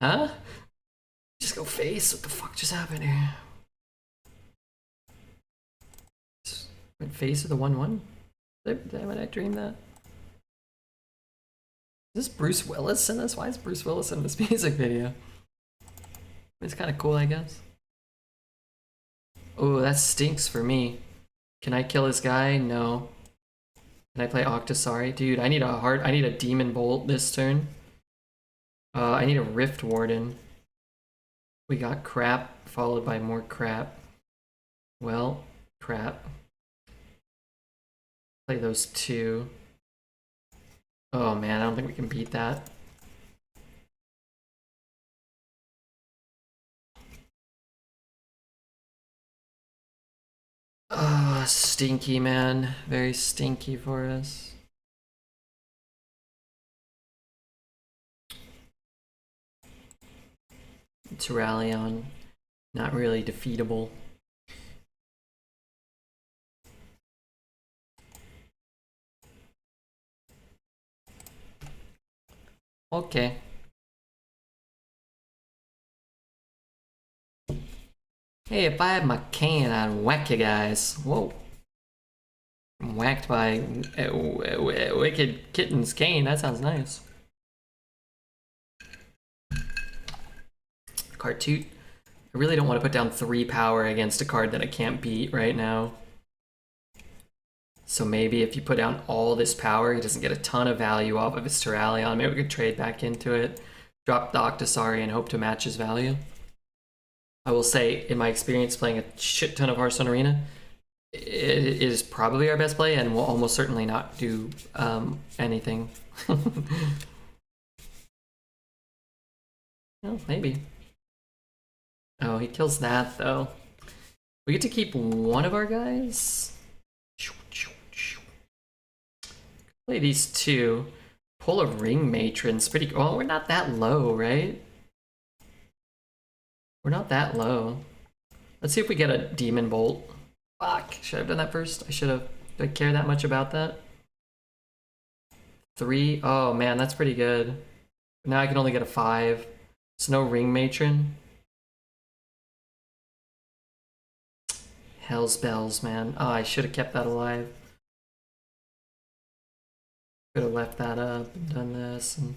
Huh? Just go face? What the fuck just happened here? Went face of the 1-1? Did I dream that? Is this Bruce Willis in this? Why is Bruce Willis in this music video? It's kind of cool, I guess. Oh, that stinks for me. Can I kill this guy? No. Can I play Octosari? Dude, I need a Demon Bolt this turn. I need a Rift Warden. We got crap, followed by more crap. Well, crap. Play those two. Oh man, I don't think we can beat that. Oh, stinky, man. Very stinky for us. To rally on. Not really defeatable. Okay. Hey, if I had my cane, I'd whack you guys. Whoa. I'm whacked by Wicked Kitten's cane. That sounds nice. Cartoot. I really don't want to put down 3 power against a card that I can't beat right now. So maybe if you put down all this power, he doesn't get a ton of value off of his Terralion. Maybe we could trade back into it, drop the Octosari, and hope to match his value. I will say, in my experience playing a shit ton of Hearthstone Arena, it is probably our best play and will almost certainly not do anything. Well, maybe. Oh, he kills that though. We get to keep one of our guys. Play these two. Pull a Ring Matron's pretty. Oh, we're not that low, right? We're not that low. Let's see if we get a Demon Bolt. Fuck, should I have done that first? I should have. Do I care that much about that? 3. Oh man, that's pretty good. Now I can only get a 5. So no Ring Matron. Hell's bells, man. Oh, I should have kept that alive. Could have left that up and done this. And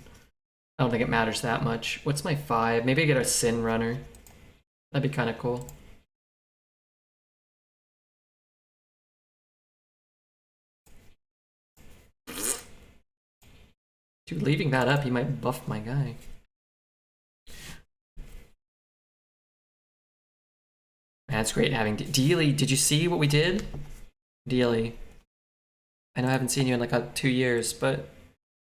I don't think it matters that much. What's my 5? Maybe I get a Sin Runner. That'd be kind of cool. Dude, leaving that up, he might buff my guy. That's great having Dealy. Did you see what we did? Dealy. I know I haven't seen you in like 2 years, but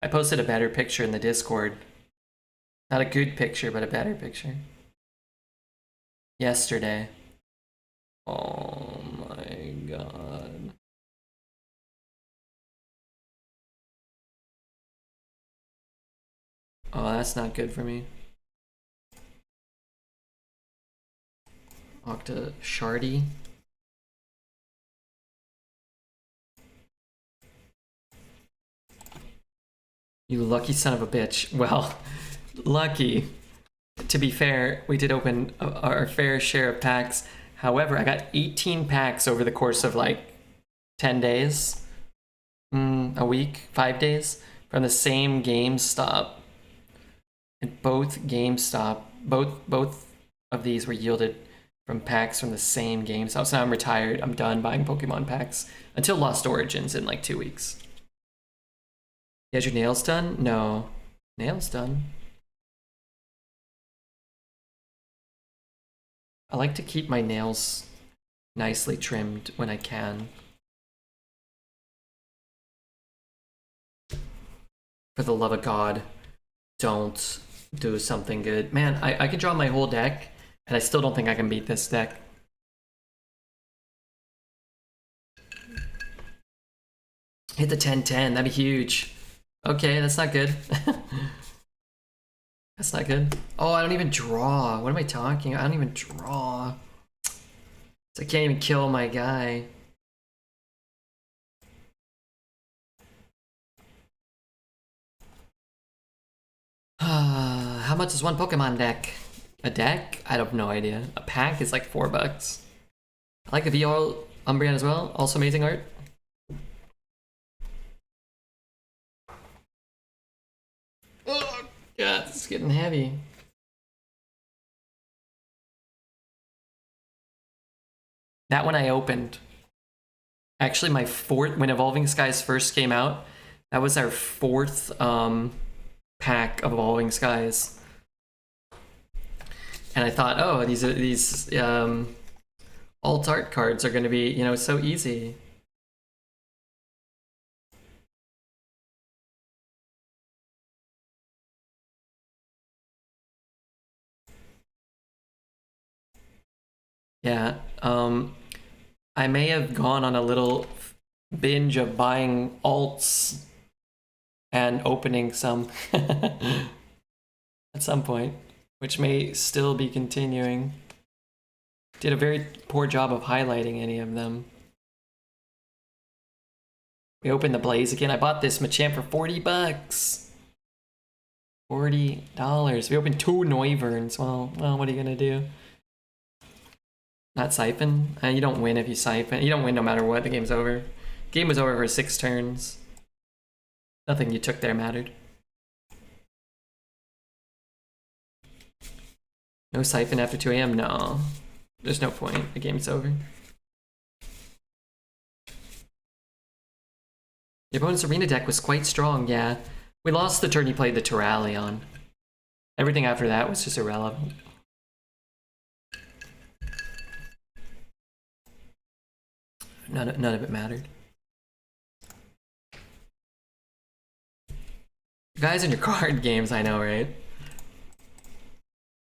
I posted a better picture in the Discord. Not a good picture, but a better picture. Yesterday. Oh my god. Oh, that's not good for me. Octosari. You lucky son of a bitch. Well, lucky. To be fair, we did open our fair share of packs. However, I got 18 packs over the course of like 10 days. A week, 5 days. From the same GameStop. And both GameStop, both of these were yielded from packs from the same GameStop. So now I'm retired. I'm done buying Pokemon packs until Lost Origins in like 2 weeks. You had your nails done? No. Nails done. I like to keep my nails nicely trimmed when I can. For the love of God, don't do something good. Man, I can draw my whole deck, and I still don't think I can beat this deck. Hit the 10-10, that'd be huge. Okay, that's not good. That's not good. Oh, I don't even draw. What am I talking? I don't even draw. So I can't even kill my guy. How How much is one Pokemon deck? A deck? I have no idea. A pack is like $4. I like the VO Umbreon as well. Also amazing art. Oh god, this is getting heavy. That one I opened. Actually, my fourth, when Evolving Skies first came out, that was our fourth pack of Evolving Skies. And I thought, oh, these alt art cards are going to be, you know, so easy. Yeah, I may have gone on a little binge of buying alts and opening some at some point, which may still be continuing. Did a very poor job of highlighting any of them. We opened the Blaze again. I bought this Machamp for $40. $40. We opened 2 Noivern. Well, what are you gonna do? Not siphon? You don't win if you siphon. You don't win no matter what. The game's over. Game was over for 6 turns. Nothing you took there mattered. No siphon after 2 AM? No. There's no point. The game's over. Your opponent's arena deck was quite strong, yeah. We lost the turn he played the Terralion. Everything after that was just irrelevant. None of it mattered. You guys in your card games, I know, right?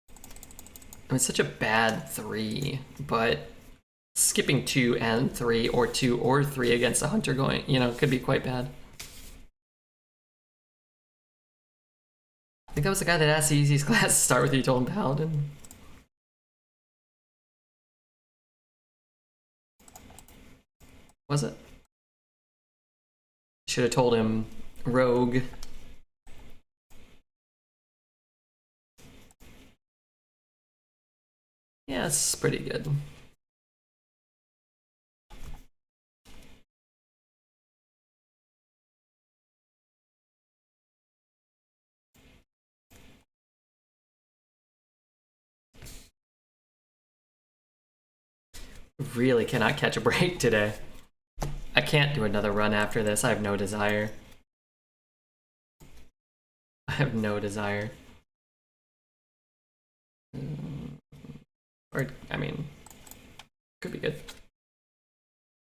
I mean, it's such a bad 3, but skipping 2 and 3, or 2 or 3 against a hunter going, you know, could be quite bad. I think that was the guy that asked the easiest class to start with. You told him Paladin. Was it? Should have told him Rogue. Yeah, it's pretty good. Really cannot catch a break today. I can't do another run after this. I have no desire. I have no desire. Or, I mean, could be good.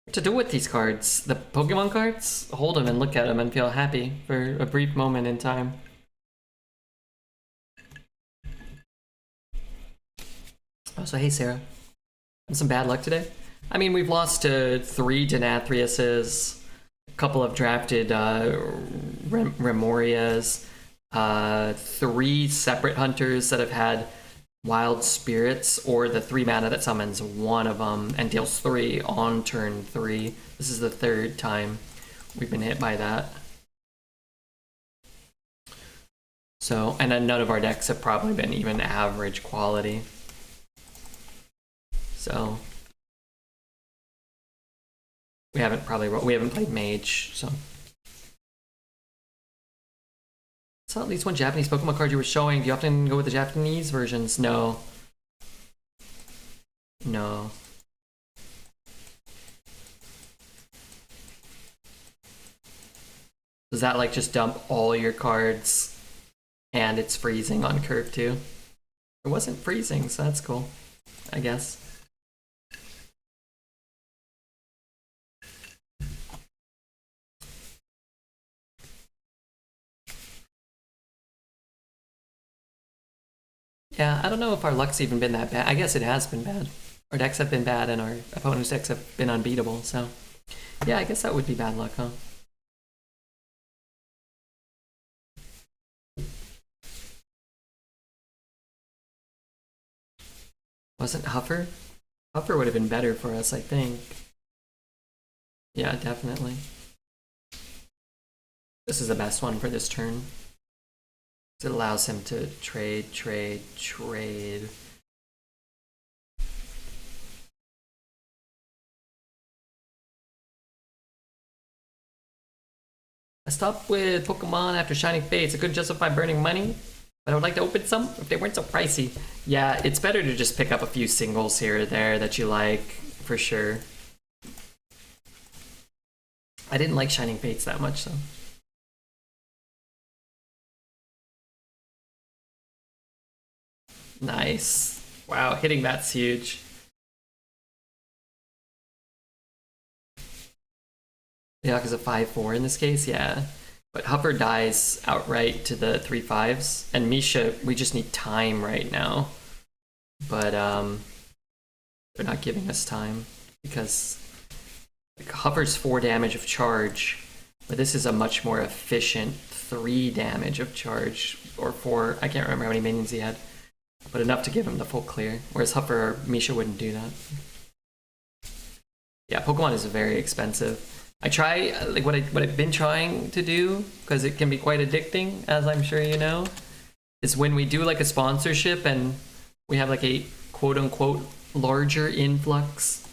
What to do with these cards? The Pokemon cards? Hold them and look at them and feel happy for a brief moment in time. Oh, so hey Sarah. Some bad luck today? I mean, we've lost to 3 Denathriuses, a couple of drafted Remorias, 3 separate hunters that have had Wild Spirits, or the 3 mana that summons one of them and deals 3 on turn 3. This is the 3rd time we've been hit by that. So, and then none of our decks have probably been even average quality. So we haven't played Mage, so. Saw at least one Japanese Pokemon card you were showing. Do you often go with the Japanese versions? No. No. Does that like just dump all your cards and it's freezing on curve too? It wasn't freezing, so that's cool, I guess. Yeah, I don't know if our luck's even been that bad. I guess it has been bad. Our decks have been bad and our opponent's decks have been unbeatable, so. Yeah, I guess that would be bad luck, huh? Wasn't Huffer? Huffer would have been better for us, I think. Yeah, definitely. This is the best one for this turn. It allows him to trade. I stopped with Pokemon after Shining Fates. I couldn't justify burning money, but I would like to open some if they weren't so pricey. Yeah, it's better to just pick up a few singles here or there that you like, for sure. I didn't like Shining Fates that much, though. Nice. Wow, hitting that's huge. Yeah, because a 5/4 in this case, yeah. But Hupper dies outright to the 3/5s. And Misha, we just need time right now. But they're not giving us time because like, Hupper's 4 damage of charge, but this is a much more efficient 3 damage of charge, or 4, I can't remember how many minions he had, but enough to give him the full clear, whereas Hupper or Misha wouldn't do that. Yeah, Pokemon is very expensive. I try, like what I've been trying to do, because it can be quite addicting, as I'm sure you know, is when we do like a sponsorship and we have like a quote-unquote larger influx.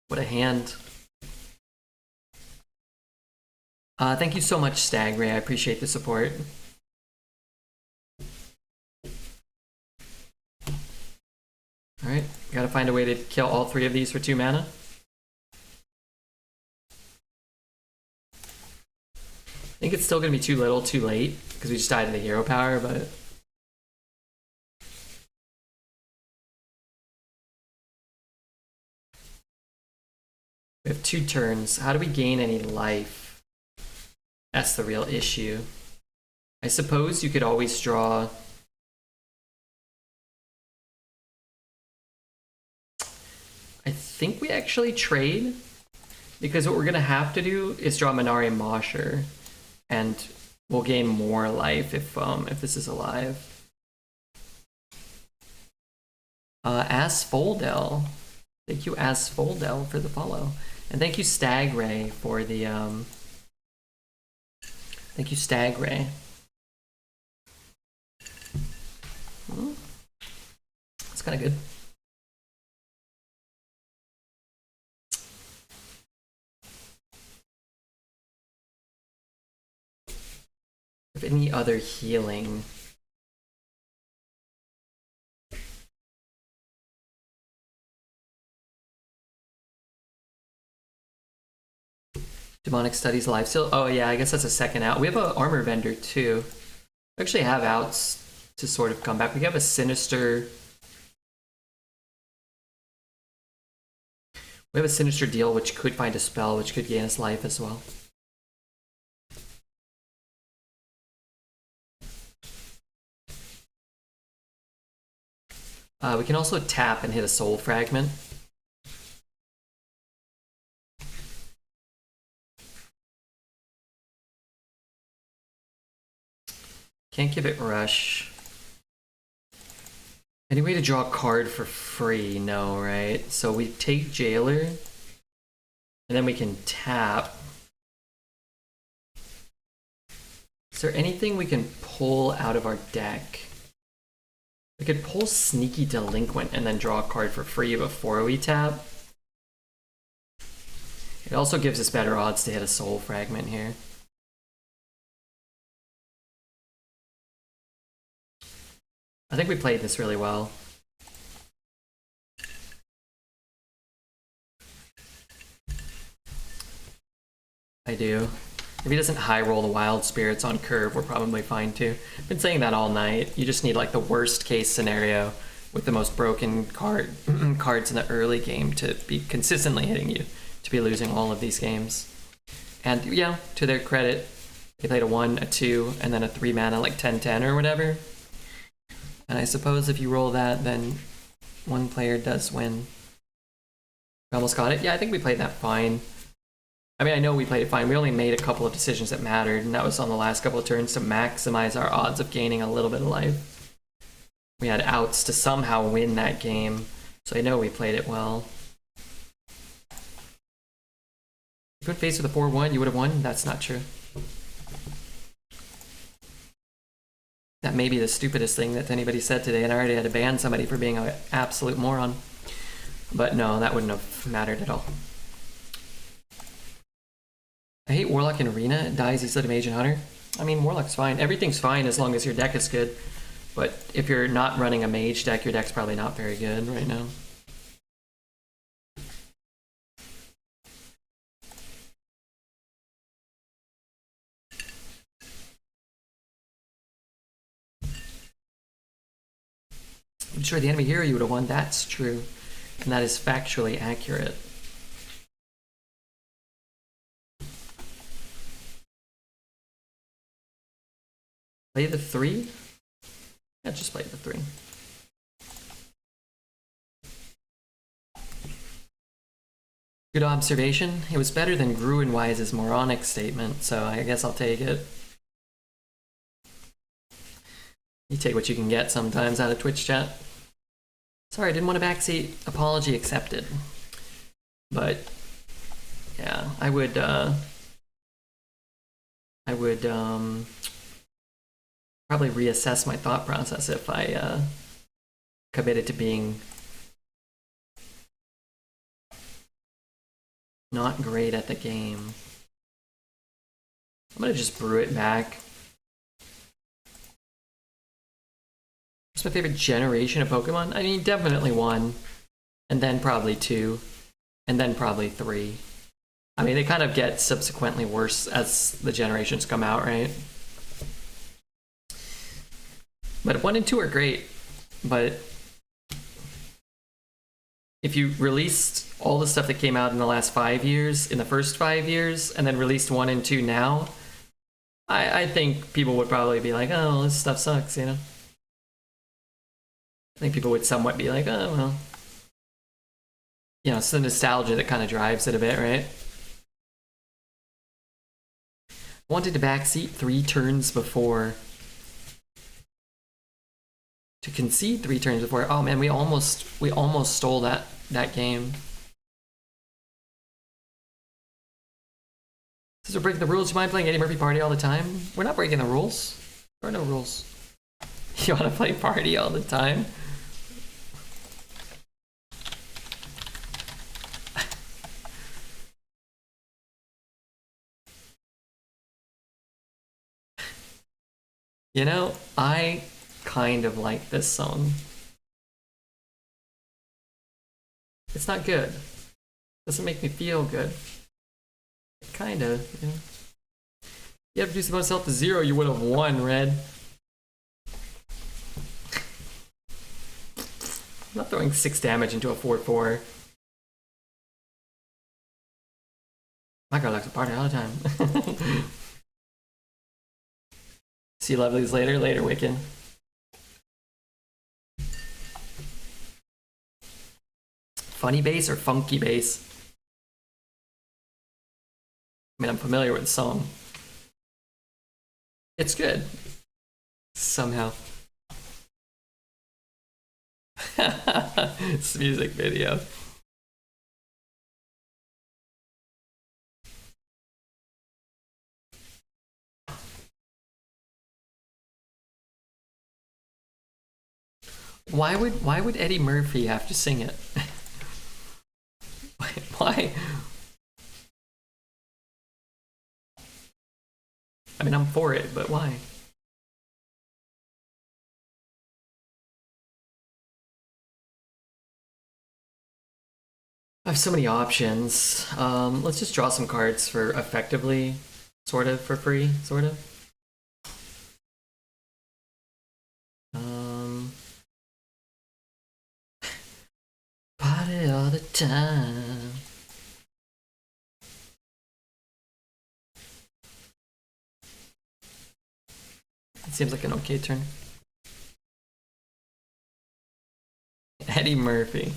What a hand. Thank you so much, Stagray. I appreciate the support. Alright, gotta find a way to kill all 3 of these for 2 mana. I think it's still gonna be too little, too late, because we just died to the hero power, but... we have 2 turns. How do we gain any life? That's the real issue. I suppose you could always draw... I think we actually trade, because what we're gonna have to do is draw Minari Mosher, and we'll gain more life if this is alive. Aspholdel. Thank you, Aspholdel, for the follow. And thank you, Stagray, for the thank you, Stagray. That's kind of good. If any other healing. Demonic Studies live still. Oh yeah, I guess that's a second out. We have an armor vendor too. We actually have outs to sort of come back. We have a sinister. We have a sinister deal which could find a spell which could gain us life as well. We can also tap and hit a soul fragment. Can't give it rush. Any way to draw a card for free? No, right? So we take Jailer, and then we can tap. Is there anything we can pull out of our deck? We could pull Sneaky Delinquent and then draw a card for free before we tap. It also gives us better odds to hit a soul fragment here. I think we played this really well. I do. If he doesn't high roll the Wild Spirits on curve, we're probably fine too. I've been saying that all night. You just need like the worst case scenario with the most broken cards in the early game to be consistently hitting you, to be losing all of these games. And yeah, to their credit, they played a 1, a 2, and then a 3 mana like 10/10 or whatever. And I suppose if you roll that, then one player does win. We almost got it. Yeah, I think we played that fine. I mean, I know we played it fine. We only made a couple of decisions that mattered, and that was on the last couple of turns to maximize our odds of gaining a little bit of life. We had outs to somehow win that game, so I know we played it well. If you put face with a 4-1, you would have won? That's not true. That may be the stupidest thing that anybody said today, and I already had to ban somebody for being an absolute moron. But no, that wouldn't have mattered at all. I hate Warlock in Arena. It dies instead of Mage and Hunter. I mean, Warlock's fine. Everything's fine as long as your deck is good. But if you're not running a Mage deck, your deck's probably not very good right now. I'm sure the enemy hero you would have won. That's true. And that is factually accurate. Play the 3? Yeah, just play the 3. Good observation. It was better than Gruenwise's moronic statement, so I guess I'll take it. You take what you can get sometimes out of Twitch chat. Sorry, I didn't want a backseat. Apology accepted. But yeah, I would probably reassess my thought process if I committed to being not great at the game. I'm gonna just brew it back. What's my favorite generation of Pokemon? I mean, definitely 1, and then probably 2, and then probably 3. I mean, they kind of get subsequently worse as the generations come out, right? But 1 and 2 are great, but if you released all the stuff that came out in the last 5 years, in the first 5 years, and then released 1 and 2 now, I think people would probably be like, oh, this stuff sucks, you know? I think people would somewhat be like, oh, well. You know, it's the nostalgia that kind of drives it a bit, right? I wanted to backseat 3 turns before. To concede 3 turns before. Oh man, we almost stole that game. Since we're breaking the rules, you mind playing Eddie Murphy Party all the time? We're not breaking the rules. There are no rules. You want to play Party all the time? You know, I kind of like this song. It's not good. Doesn't make me feel good. Kinda, you know. You have to reduce the bonus health to 0, you would have won, Red. I'm not throwing 6 damage into a 4/4. My girl likes to party all the time. See lovelies later, Wiccan. Funny bass or funky bass? I mean, I'm familiar with the song. It's good. Somehow. It's a music video. Why would Eddie Murphy have to sing it? Why? I mean, I'm for it, but why? I have so many options. Let's just draw some cards for effectively, sort of, for free, sort of. Party all the time. It seems like an okay turn. Eddie Murphy.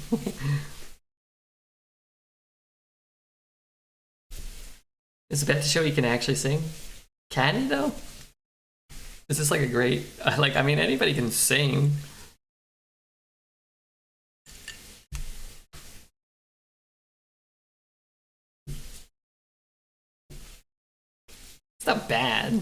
Is it bet to show he can actually sing? Can he though? Is this like a great, like, I mean, anybody can sing. It's not bad.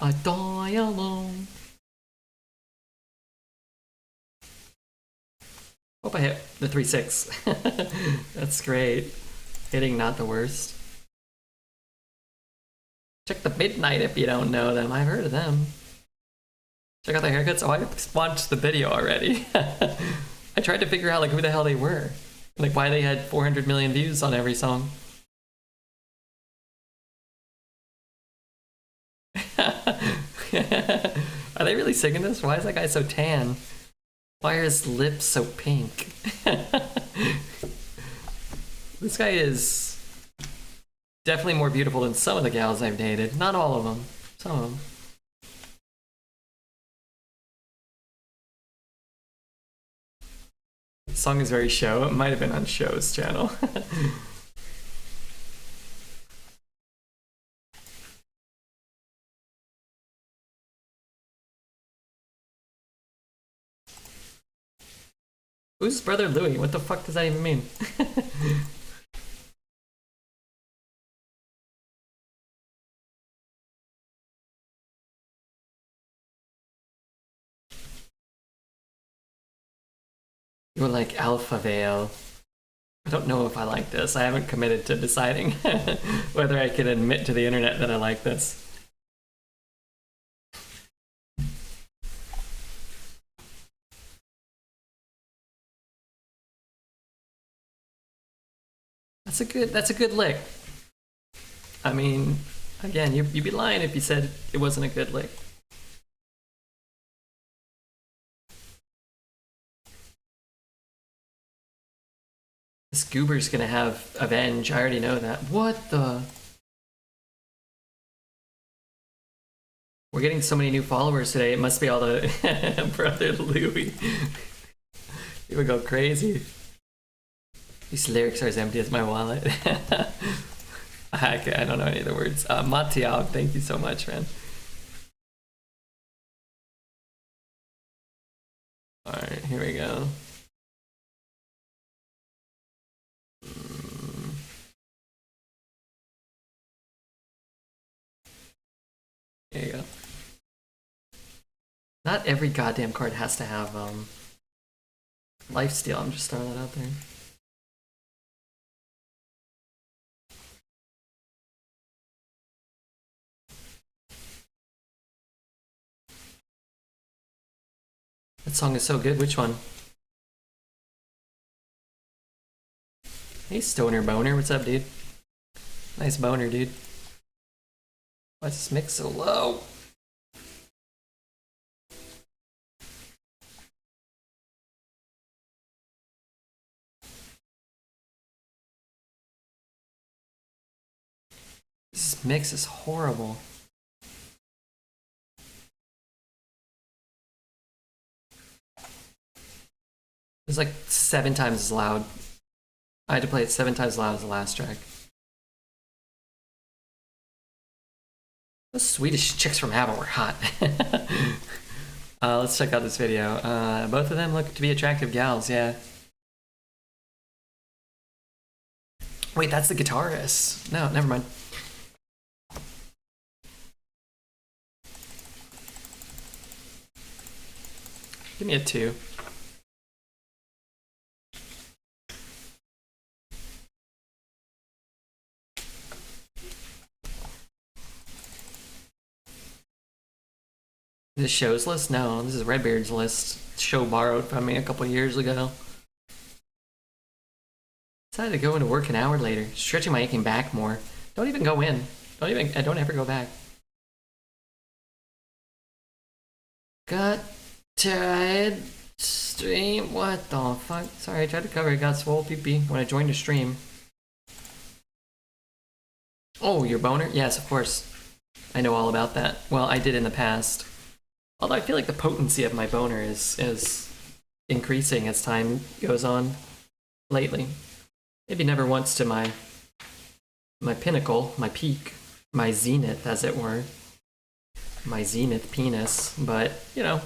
I die alone. Hope I hit the 3-6. That's great. Hitting not the worst. Check the Midnight if you don't know them. I've heard of them. Check out their haircuts. Oh, I watched the video already. I tried to figure out like who the hell they were. Like why they had 400 million views on every song. Are they really singing this? Why is that guy so tan? Why are his lips so pink? This guy is definitely more beautiful than some of the gals I've dated. Not all of them. Some of them. The song is very show. It might have been on Show's channel. Who's brother Louis? What the fuck does that even mean? You're like Alpha Veil. I don't know if I like this. I haven't committed to deciding whether I can admit to the internet that I like this. That's a good lick. I mean, again, you'd be lying if you said it wasn't a good lick. This goober's gonna have Avenge. I already know that. What the? We're getting so many new followers today. It must be all the brother Louis. He would go crazy. These lyrics are as empty as my wallet. I don't know any of the words. Matiao, thank you so much, man. Alright, here we go. There you go. Not every goddamn card has to have lifesteal. I'm just throwing that out there. That song is so good. Which one? Hey, Stoner Boner. What's up, dude? Nice boner, dude. Why is this mix so low? This mix is horrible. It's like 7 times as loud. I had to play it 7 times as loud as the last track. Those Swedish chicks from ABBA were hot. Let's check out this video. Both of them look to be attractive gals, yeah. Wait, that's the guitarist. No, never mind. Give me a 2. This show's list? No, this is Redbeard's list. Show borrowed from me a couple years ago. Decided to go into work an hour later, stretching my aching back more. Don't even go in. I don't ever go back. Got tired stream. What the fuck? Sorry, I tried to cover it. Got swole pee when I joined the stream. Oh, your boner? Yes, of course. I know all about that. Well, I did in the past. Although I feel like the potency of my boner is increasing as time goes on lately. Maybe never once to my pinnacle, my peak, my zenith, as it were. My zenith penis, but, you know,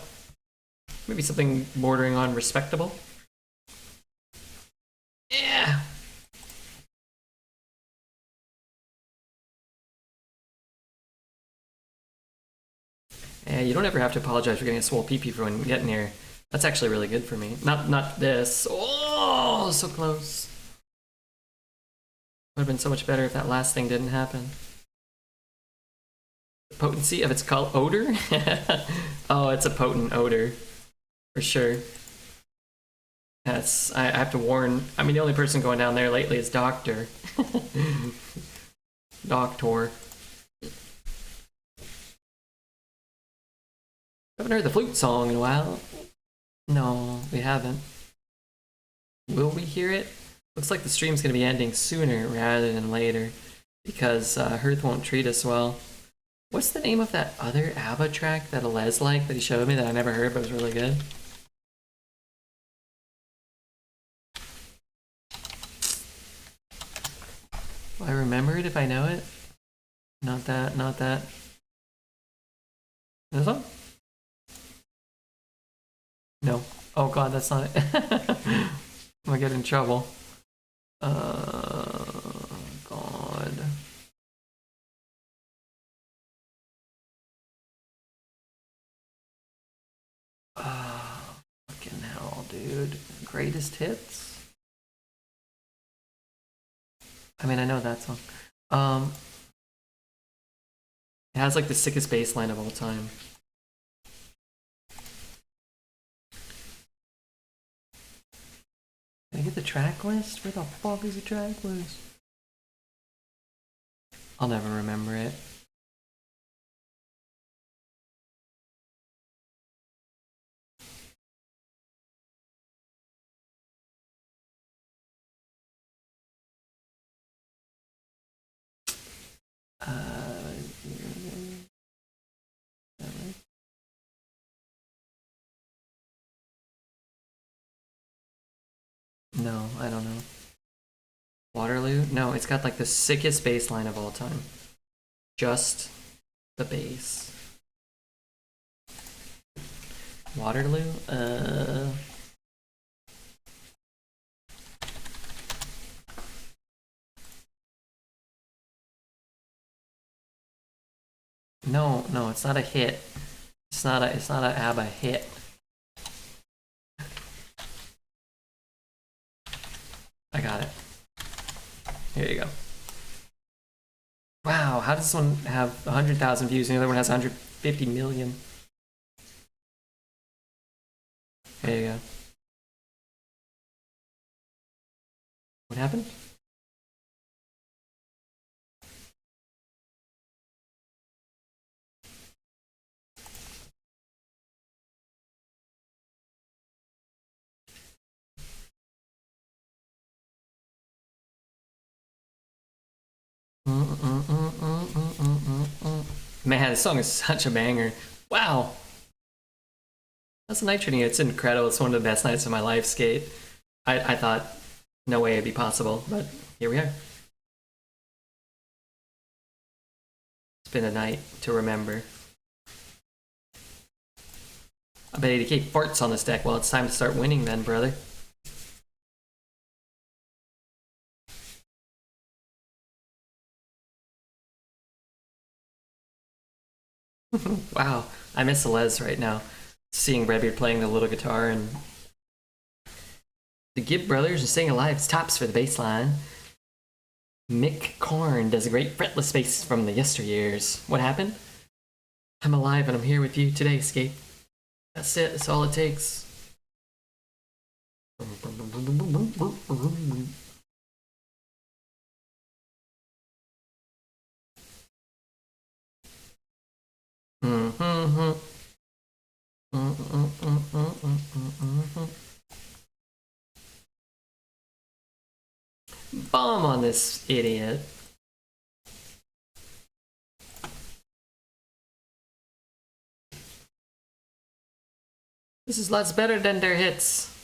maybe something bordering on respectable. Yeah. Yeah, you don't ever have to apologize for getting a swole PP for when getting here. That's actually really good for me. Not this. Oh, so close. Would have been so much better if that last thing didn't happen. The potency of its odor? Oh, it's a potent odor. For sure. Yes, I have to warn. I mean, the only person going down there lately is Doctor. Doctor. Haven't heard the flute song in a while. No, we haven't. Will we hear it? Looks like the stream's gonna be ending sooner rather than later because Hearth won't treat us well. What's the name of that other ABBA track that Alez liked that he showed me that I never heard but was really good? Will I remember it if I know it? Not that, not that. This one? No. Oh god, that's not it. I'm gonna get in trouble. God. Fucking hell, dude. Greatest hits? I mean, I know that song. It has like the sickest bass line of all time. Can I get the track list? Where the fuck is the track list? I'll never remember it. No, I don't know. Waterloo? No, it's got like the sickest bass line of all time. Just the bass. Waterloo? No, it's not a hit. It's not a ABBA hit. I got it. Here you go. Wow, how does this one have 100,000 views and the other one has 150 million? There you go. What happened? Man, this song is such a banger. Wow. That's a night training. It's incredible. It's one of the best nights of my life, Skate. I thought no way it'd be possible, but here we are. It's been a night to remember. I bet 80k farts on this deck. Well, it's time to start winning then, brother. Wow, I miss Les right now. Seeing Redbeard playing the little guitar and the Gibb brothers are staying alive. It's tops for the bass line. Mick Korn does a great fretless bass from the yesteryears. What happened? I'm alive and I'm here with you today, Skate. That's it. That's all it takes. Bomb on this idiot. This is lots better than their hits.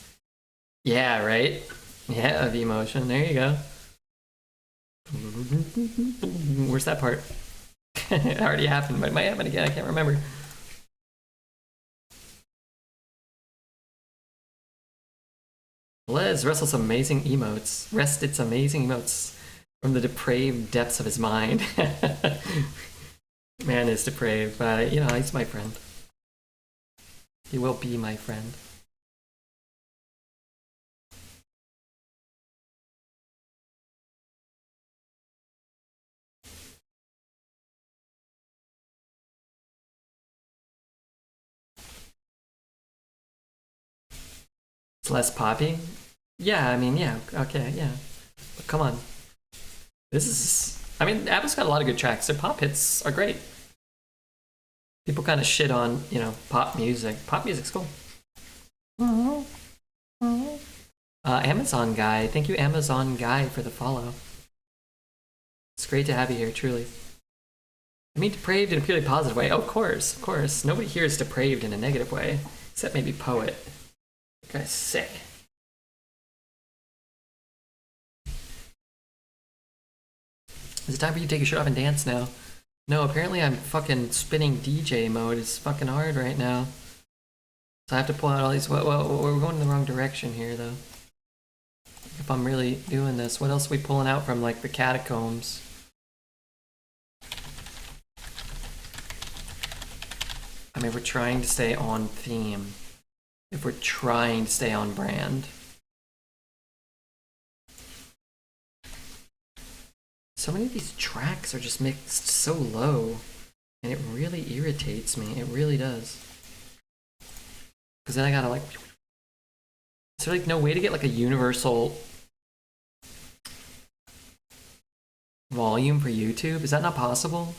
Yeah, right? Yeah, V motion. There you go. Where's that part? It already happened, but it might happen again. I can't remember. Les wrestles amazing emotes. Rest its amazing emotes from the depraved depths of his mind. Man is depraved, but you know, he's my friend. He will be my friend. It's less poppy? Yeah, I mean, yeah, okay, yeah. But come on. This is... I mean, Apple's got a lot of good tracks. Their pop hits are great. People kind of shit on, you know, pop music. Pop music's cool. Amazon Guy. Thank you, Amazon Guy, for the follow. It's great to have you here, truly. I mean depraved in a purely positive way. Oh, of course, of course. Nobody here is depraved in a negative way. Except maybe Poet. That guy's sick. Is it time for you to take your shirt off and dance now? No, apparently I'm fucking spinning DJ mode. It's fucking hard right now. So I have to pull out all these... Well, we're going in the wrong direction here, though. If I'm really doing this, what else are we pulling out from, like, the catacombs? I mean, we're trying to stay on theme. If we're trying to stay on brand. So many of these tracks are just mixed so low, and it really irritates me. It really does. Because then I gotta like... Is there like no way to get like a universal volume for YouTube? Is that not possible?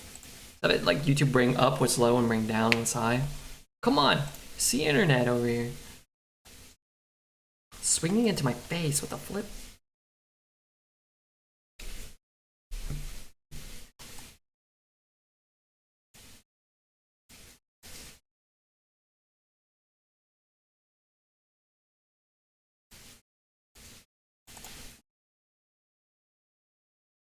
That it like YouTube bring up what's low and bring down what's high? Come on! See internet over here. Swinging into my face with a flip.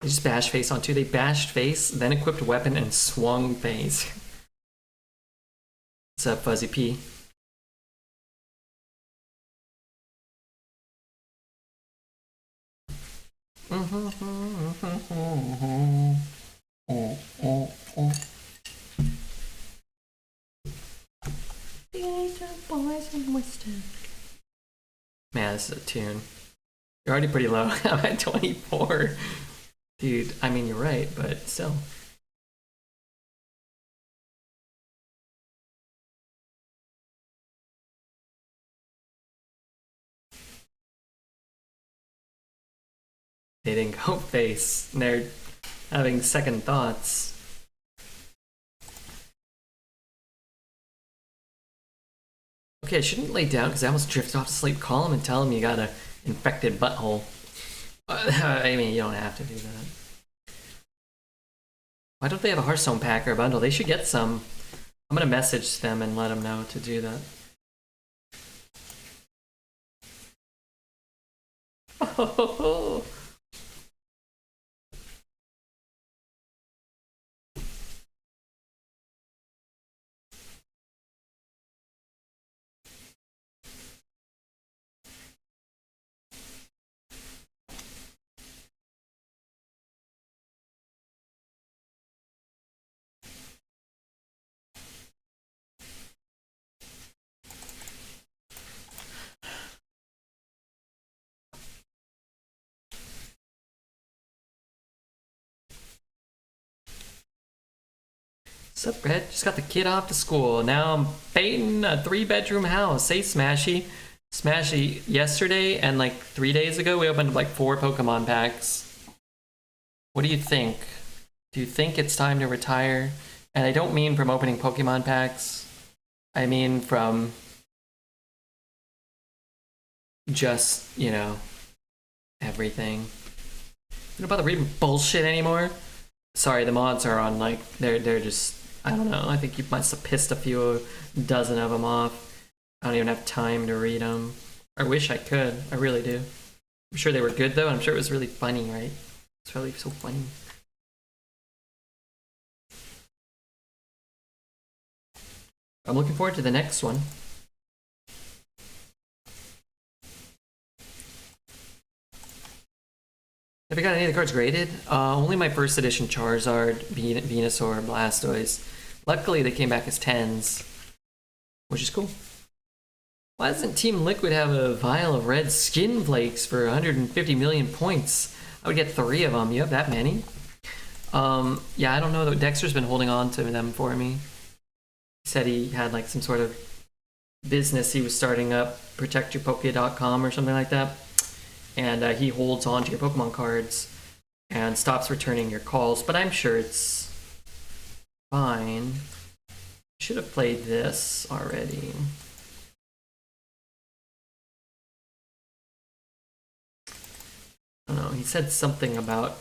They just bashed face on two. They bashed face, then equipped weapon, and swung face. What's up, Fuzzy P? Man, this is a tune. You're already pretty low. I'm at 24. Dude, I mean, you're right, but still. They didn't go face, and they're having second thoughts. Okay, I shouldn't lay down because I almost drifted off to sleep. Call him and tell him you got an infected butthole. I mean, you don't have to do that. Why don't they have a Hearthstone pack or a bundle? They should get some. I'm gonna message them and let them know to do that. Oh. What's up, Brett? Just got the kid off to school. Now I'm painting a 3-bedroom house. Hey, Smashy. Smashy, yesterday and like 3 days ago, we opened like 4 Pokemon packs. What do you think? Do you think it's time to retire? And I don't mean from opening Pokemon packs. I mean from just, you know, everything. You don't bother reading bullshit anymore? Sorry, the mods are on like, they're just, I don't know, I think you must have pissed a few dozen of them off. I don't even have time to read them. I wish I could, I really do. I'm sure they were good though, and I'm sure it was really funny, right? It's really so funny. I'm looking forward to the next one. Have you got any of the cards graded? Only my first edition Charizard, Venusaur, Blastoise. Luckily, they came back as 10s, which is cool. Why doesn't Team Liquid have a vial of red skin flakes for 150 million points? I would get 3 of them. You have that many? Yeah, I don't know. Dexter's been holding on to them for me. He said he had like some sort of business he was starting up, protectyourpoke.com or something like that. And he holds on to your Pokemon cards and stops returning your calls. But I'm sure it's fine. Should have played this already. I don't know. He said something about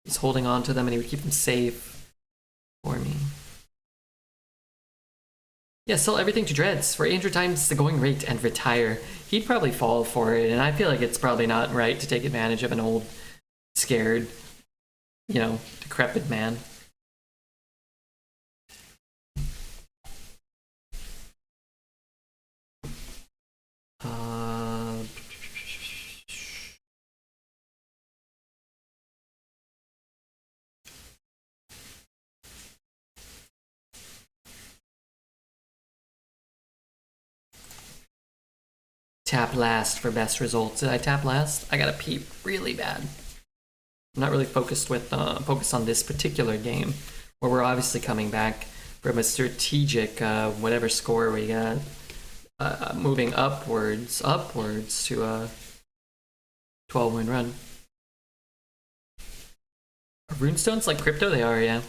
he's holding on to them and he would keep them safe for me. Yeah, sell everything to Dreads for 800 times the going rate and retire. He'd probably fall for it, and I feel like it's probably not right to take advantage of an old, scared, decrepit man. Tap last for best results. Did I tap last? I gotta pee really bad. I'm not really focused on this particular game, where we're obviously coming back from a strategic whatever score we got, moving upwards to a 12-win run. Are runestones like crypto? They are, yeah.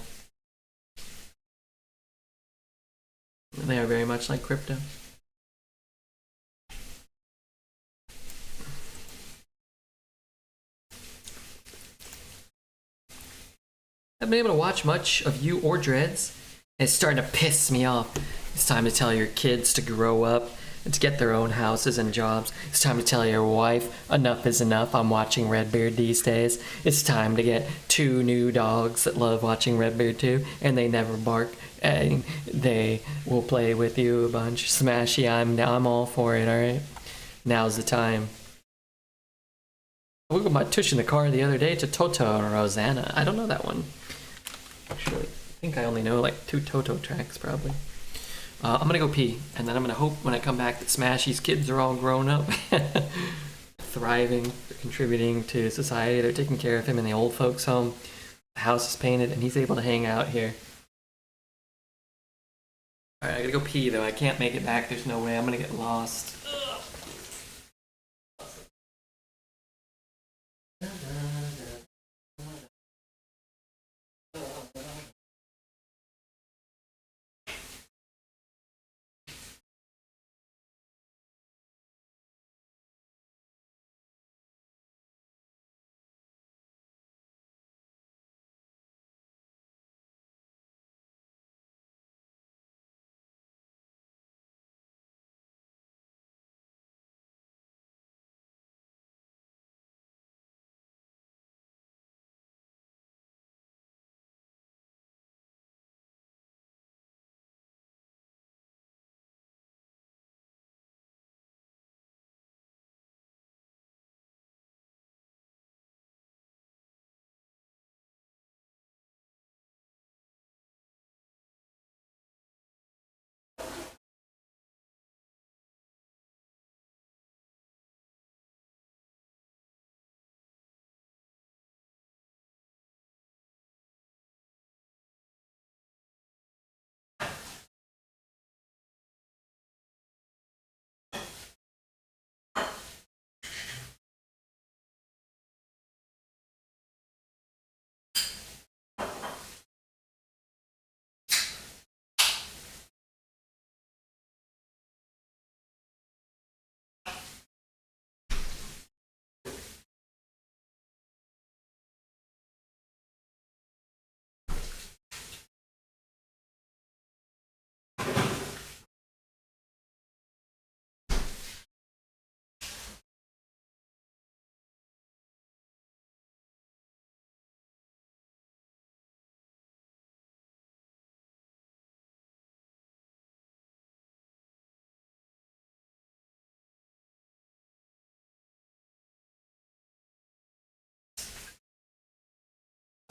They are very much like crypto. I haven't been able to watch much of you or Dreads. It's starting to piss me off. It's time to tell your kids to grow up and to get their own houses and jobs. It's time to tell your wife enough is enough. I'm watching Redbeard these days. It's time to get 2 new dogs that love watching Redbeard too, and they never bark. And they will play with you a bunch. Smashy, I'm all for it, alright? Now's the time. I looked at my tush in the car the other day to Toto and Rosanna. I don't know that one. Actually, I think I only know like 2 Toto tracks probably. I'm gonna go pee, and then I'm gonna hope when I come back that Smashy's kids are all grown up, thriving, they're contributing to society, they're taking care of him in the old folks' home. The house is painted, and he's able to hang out here. Alright, I gotta go pee though. I can't make it back. There's no way. I'm gonna get lost.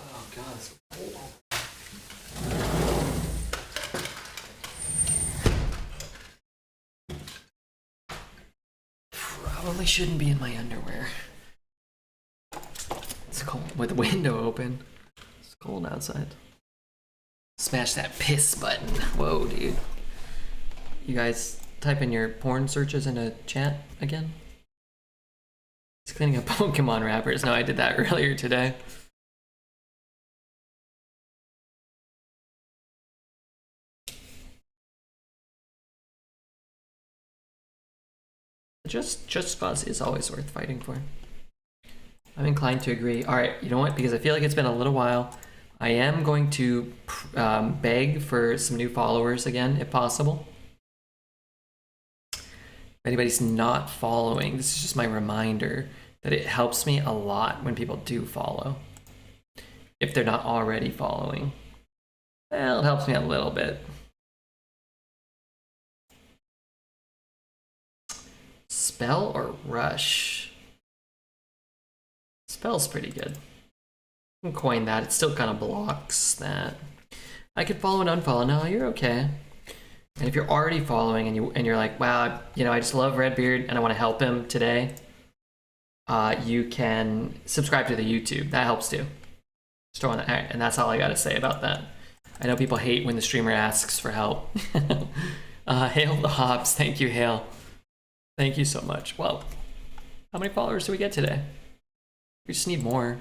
Oh god, it's so cold. Probably shouldn't be in my underwear. It's cold with the window open. It's cold outside. Smash that piss button. Whoa, dude. You guys type in your porn searches into chat again? It's cleaning up Pokemon wrappers. No, I did that earlier today. Just Cause is always worth fighting for. I'm inclined to agree. All right, you know what? Because I feel like it's been a little while, I am going to beg for some new followers again, if possible. If anybody's not following, this is just my reminder that it helps me a lot when people do follow. If they're not already following. Well, it helps me a little bit. Spell or rush? Spell's pretty good. I can coin that. It still kind of blocks that. I could follow and unfollow. No, you're okay. And if you're already following and you're like, wow, you know, I just love Redbeard and I want to help him today, you can subscribe to the YouTube. That helps too. Just throwing that, and that's all I gotta say about that. I know people hate when the streamer asks for help. Hail the hops. Thank you, Hail. Thank you so much. Well, how many followers do we get today? We just need more.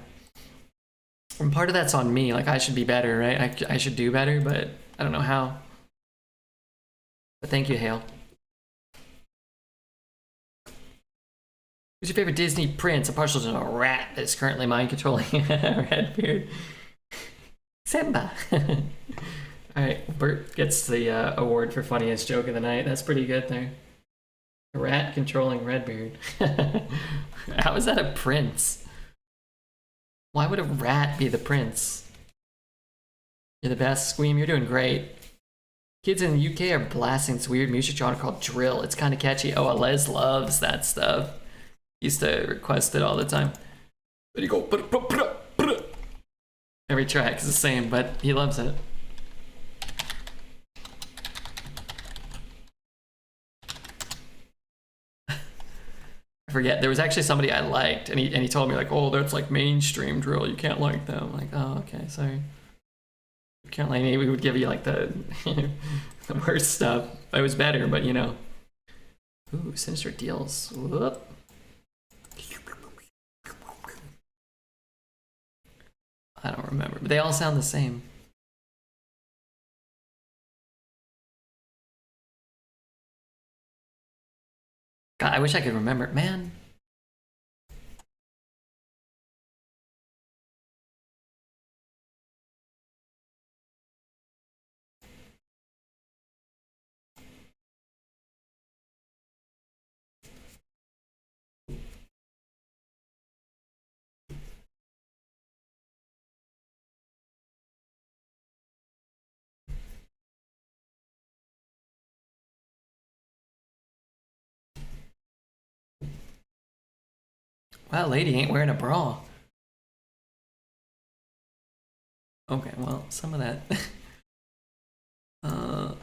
And part of that's on me. Like, I should be better, right? I should do better, but I don't know how. But thank you, Hale. Who's your favorite Disney prince? I'm partial to a rat that is currently mind controlling Redbeard. Simba. Alright, Bert gets the award for funniest joke of the night. That's pretty good there. A rat controlling Redbeard. How is that a prince? Why would a rat be the prince? You're the best, Squeam. You're doing great. Kids in the UK are blasting this weird music genre called drill. It's kind of catchy. Oh, Les loves that stuff. He used to request it all the time. But you go, every track is the same, but he loves it. I forget, there was actually somebody I liked, and he told me like, oh, that's like mainstream drill, you can't like them. I'm like, oh, okay, sorry. You can't like me, we would give you like the, the worst stuff. It was better, but you know. Ooh, sinister deals. Whoop. I don't remember, but they all sound the same. God, I wish I could remember, man. Wow, lady ain't wearing a bra. Okay, well, some of that. I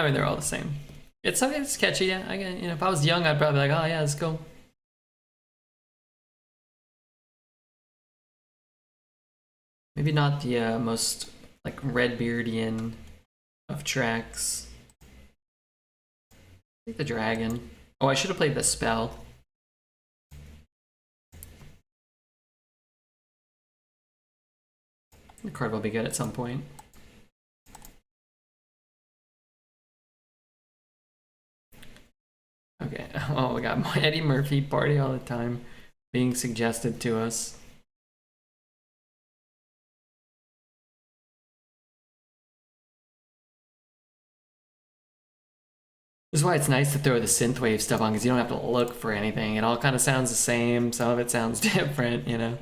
mean, they're all the same. It's something that's catchy, yeah. I get, you know, if I was young, I'd probably be like, oh yeah, let's go. Maybe not the most like Redbeardian of tracks. I think the dragon. Oh, I should have played the spell. The card will be good at some point. Okay, oh, we got Eddie Murphy party all the time being suggested to us. This is why it's nice to throw the synthwave stuff on, because you don't have to look for anything. It all kind of sounds the same. Some of it sounds different, you know?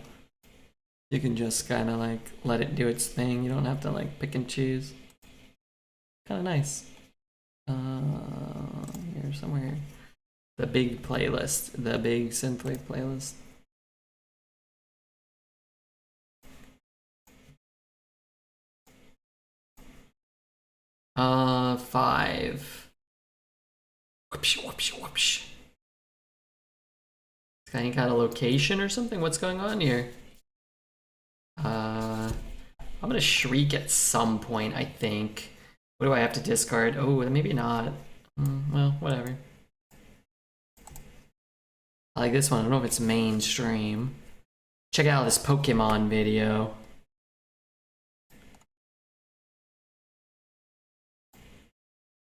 You can just kind of like let it do its thing. You don't have to like pick and choose. Kind of nice. Here somewhere. The big playlist. The big synthwave playlist. 5. Whoopsh, whoopsh, whoopsh. This guy ain't got a location or something? What's going on here? I'm gonna shriek at some point, I think. What do I have to discard? Oh, maybe not. Well, whatever. I like this one. I don't know if it's mainstream. Check out this Pokemon video.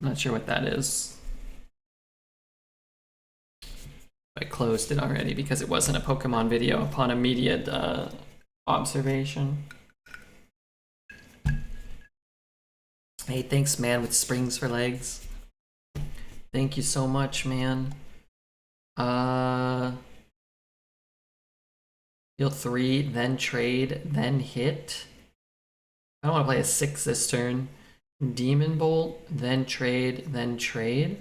Not sure what that is. I closed it already because it wasn't a Pokemon video upon immediate observation. Hey, thanks, man, with springs for legs. Thank you so much, man. Deal 3, then trade, then hit. I don't want to play a 6 this turn. Demon Bolt, then trade, then trade.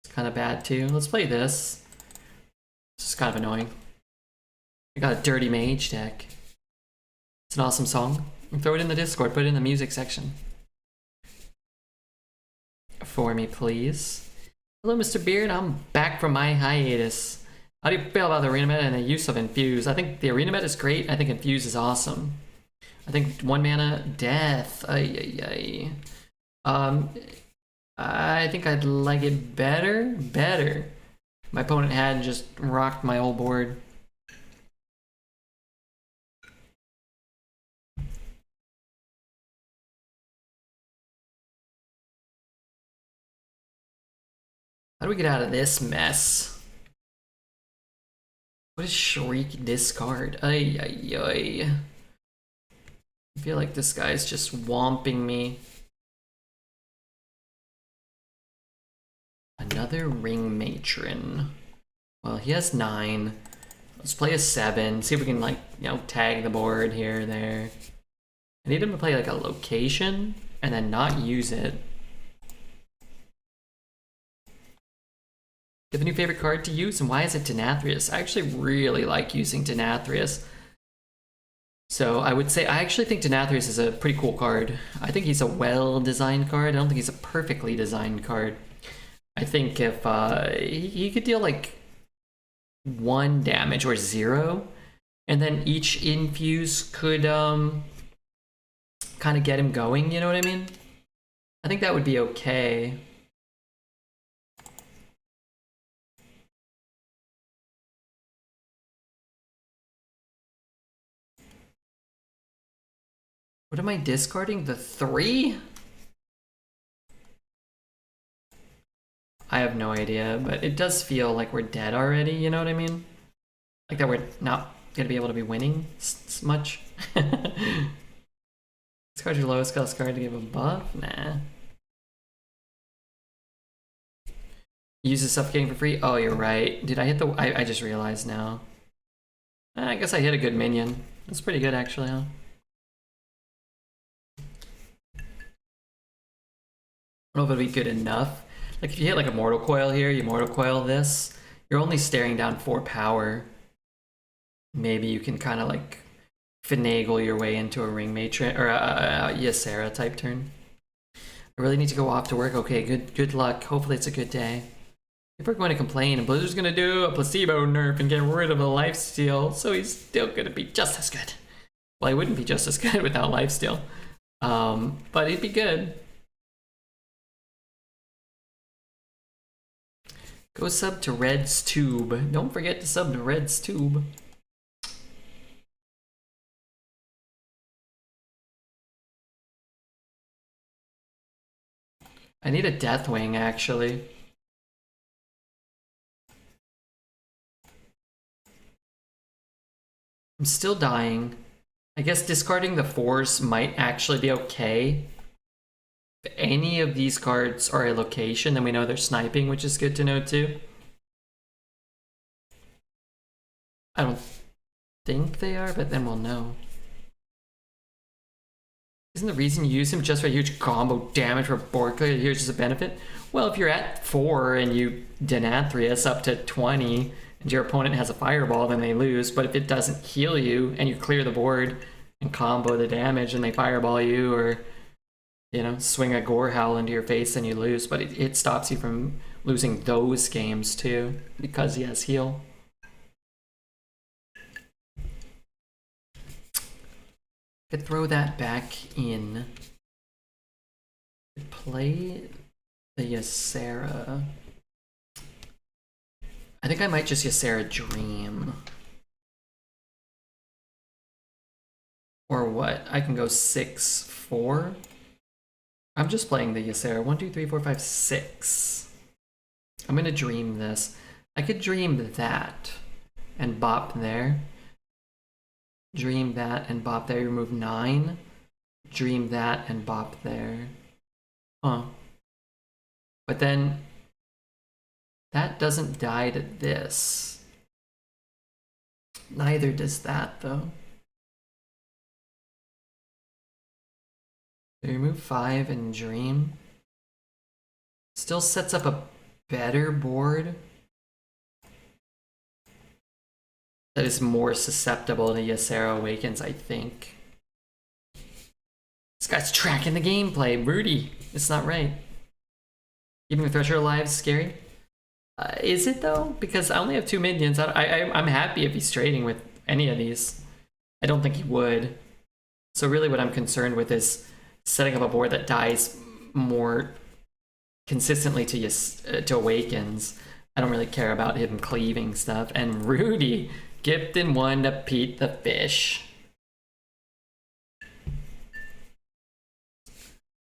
It's kind of bad too. Let's play this. This is kind of annoying. I got a Dirty Mage deck. It's an awesome song. Throw it in the Discord, put it in the music section. For me, please. Hello, Mr. Beard. I'm back from my hiatus. How do you feel about the arena meta and the use of Infuse? I think the arena meta is great. I think Infuse is awesome. I think 1 mana death. I think I'd like it better. My opponent had just rocked my whole board. How do we get out of this mess? What is Shriek discard? I feel like this guy's just womping me. Another Ring Matron. Well, he has 9. Let's play a 7. See if we can, like, you know, tag the board here or there. I need him to play like a location and then not use it. You have a new favorite card to use, and why is it Nathria's? I actually really like using Nathria's. So I would say I actually think Nathria's is a pretty cool card. I think he's a well-designed card. I don't think he's a perfectly designed card. I think if he could deal like 1 damage or 0, and then each infuse could kind of get him going, you know what I mean? I think that would be okay. What am I discarding? The 3? I have no idea, but it does feel like we're dead already, you know what I mean? Like that we're not gonna be able to be winning much. Discard your lowest cost card to give a buff? Nah. Use the suffocating for free? Oh, you're right. Did I hit the... I just realized now. I guess I hit a good minion. That's pretty good, actually, huh? I don't know if it'll be good enough. Like if you hit like a Mortal Coil here, you Mortal Coil this, you're only staring down 4 power. Maybe you can kind of like finagle your way into a Ring Matron or a Ysera type turn. I really need to go off to work. Okay, good luck. Hopefully it's a good day. People are going to complain and Blizzard's going to do a placebo nerf and get rid of a lifesteal, so he's still going to be just as good. Well, he wouldn't be just as good without lifesteal. But he'd be good. Go sub to Red's Tube. Don't forget to sub to Red's Tube. I need a Deathwing, actually. I'm still dying. I guess discarding the Force might actually be okay. If any of these cards are a location, then we know they're sniping, which is good to know too. I don't think they are, but then we'll know. Isn't the reason you use him just for huge combo damage for board clear? Here's just a benefit. Well, if you're at 4 and you Denathrius up to 20 and your opponent has a fireball, then they lose. But if it doesn't heal you and you clear the board and combo the damage and they fireball you, or You know, swing a gore howl into your face and you lose, but it stops you from losing those games too, because he has heal. Could throw that back in. Play the Ysera. I think I might just Ysera Dream. Or what? I can go 6-4. I'm just playing the Ysera. 1, 2, 3, 4, 5, 6. I'm gonna dream this. I could dream that and bop there. Dream that and bop there. Remove 9. Dream that and bop there. Huh. But then that doesn't die to this. Neither does that though. So remove 5 and dream. Still sets up a better board that is more susceptible to Ysera Awakens, I think. This guy's tracking the gameplay. Rudy, it's not right. Keeping the Thresher alive is scary. Is it though? Because I only have 2 minions. I'm happy if he's trading with any of these. I don't think he would. So really what I'm concerned with is setting up a board that dies more consistently to Awakens. I don't really care about him cleaving stuff. And Rudy, Gipton 1 to Pete the Fish.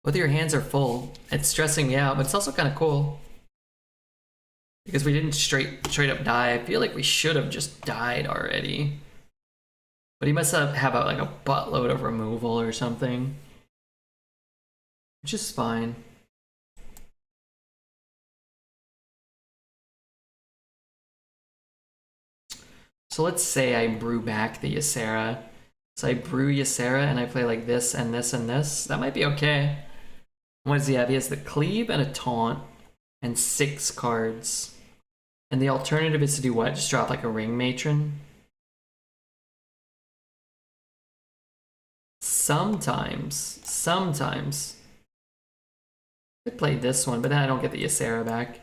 Both of your hands are full. It's stressing me out, but it's also kind of cool. Because we didn't straight up die. I feel like we should have just died already. But he must have like a buttload of removal or something. Which is fine. So let's say I brew back the Ysera. So I brew Ysera and I play like this and this and this. That might be okay. What does he have? He has the cleave and a taunt and 6 cards. And the alternative is to do what? Just drop like a ring matron? Sometimes. I play this one, but then I don't get the Ysera back.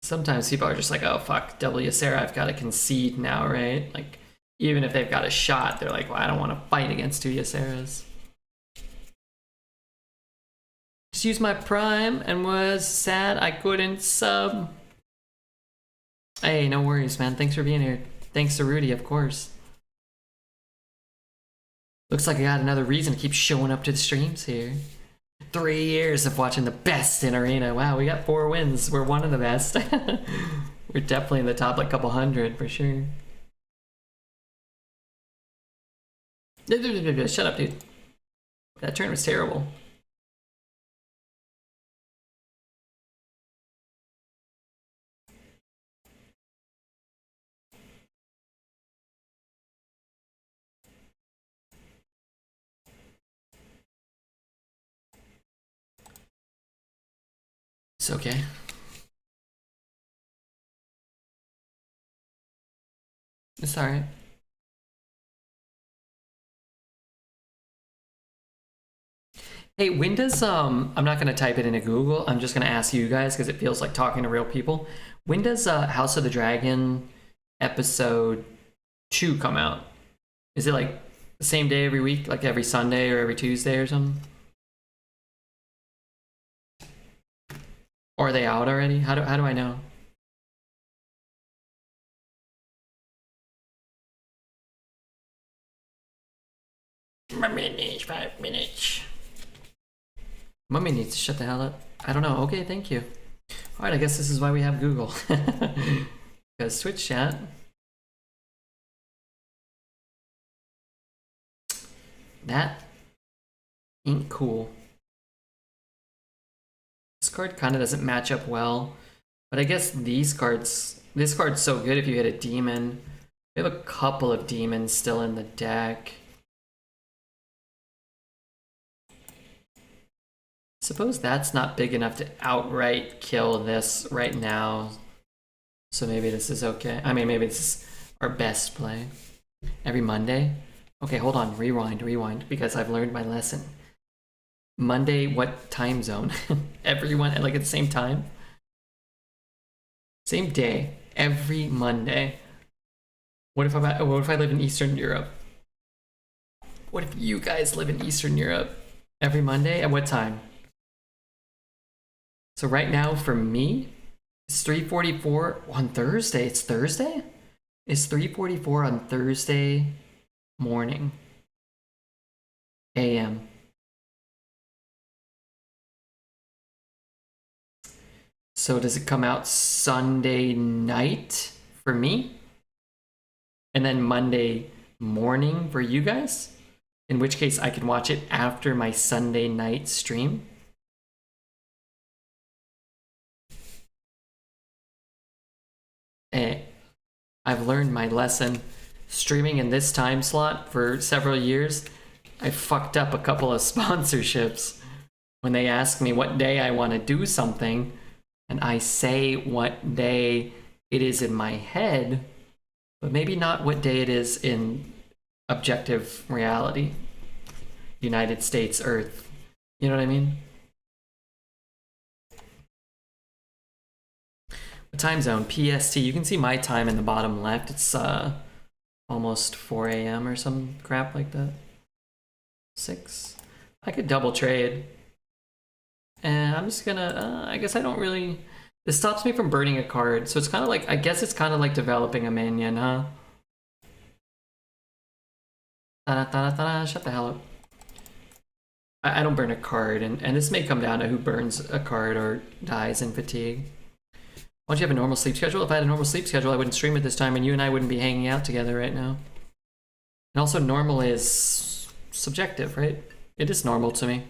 Sometimes people are just like, oh fuck, double Ysera, I've got to concede now, right? Like, even if they've got a shot, they're like, well, I don't want to fight against 2 Yseras. Just used my prime and was sad I couldn't sub. Hey, no worries, man. Thanks for being here. Thanks to Rudy, of course. Looks like I got another reason to keep showing up to the streams here. 3 years of watching the best in Arena. Wow, we got 4 wins. We're one of the best. We're definitely in the top like couple hundred for sure. Shut up, dude. That turn was terrible. It's okay. It's alright. Hey, when does I'm not gonna type it into Google, I'm just gonna ask you guys because it feels like talking to real people. When does House of the Dragon episode 2 come out? Is it like the same day every week, like every Sunday or every Tuesday or something? Or are they out already? How do I know? Minutes, 5 minutes. Mummy needs to shut the hell up. I don't know. Okay, thank you. Alright, I guess this is why we have Google. Because Twitch chat. That ain't cool. This card kind of doesn't match up well. But I guess these cards... This card's so good if you hit a demon. We have a couple of demons still in the deck. Suppose that's not big enough to outright kill this right now. So maybe this is okay. I mean, maybe this is our best play. Every Monday? Okay, hold on. Rewind, because I've learned my lesson. Monday, what time zone? Everyone, like at the same time? Same day, every Monday. What if I live in Eastern Europe? What if you guys live in Eastern Europe? Every Monday? At what time? So right now, for me, it's 3:44 on Thursday. It's Thursday? It's 3:44 on Thursday morning. AM. So does it come out Sunday night for me? And then Monday morning for you guys? In which case I can watch it after my Sunday night stream. I've learned my lesson. Streaming in this time slot for several years, I fucked up a couple of sponsorships. When they ask me what day I want to do something, and I say what day it is in my head, but maybe not what day it is in objective reality. United States, Earth. You know what I mean? What time zone? PST. You can see my time in the bottom left. It's almost 4 a.m. or some crap like that. 6. I could double trade. And I'm just gonna, I guess I don't really, this stops me from burning a card. So it's kind of like, I guess it's kind of like developing a minion, huh? Shut the hell up. I don't burn a card, and this may come down to who burns a card or dies in fatigue. Why don't you have a normal sleep schedule? If I had a normal sleep schedule, I wouldn't stream at this time, and you and I wouldn't be hanging out together right now. And also, normal is subjective, right? It is normal to me.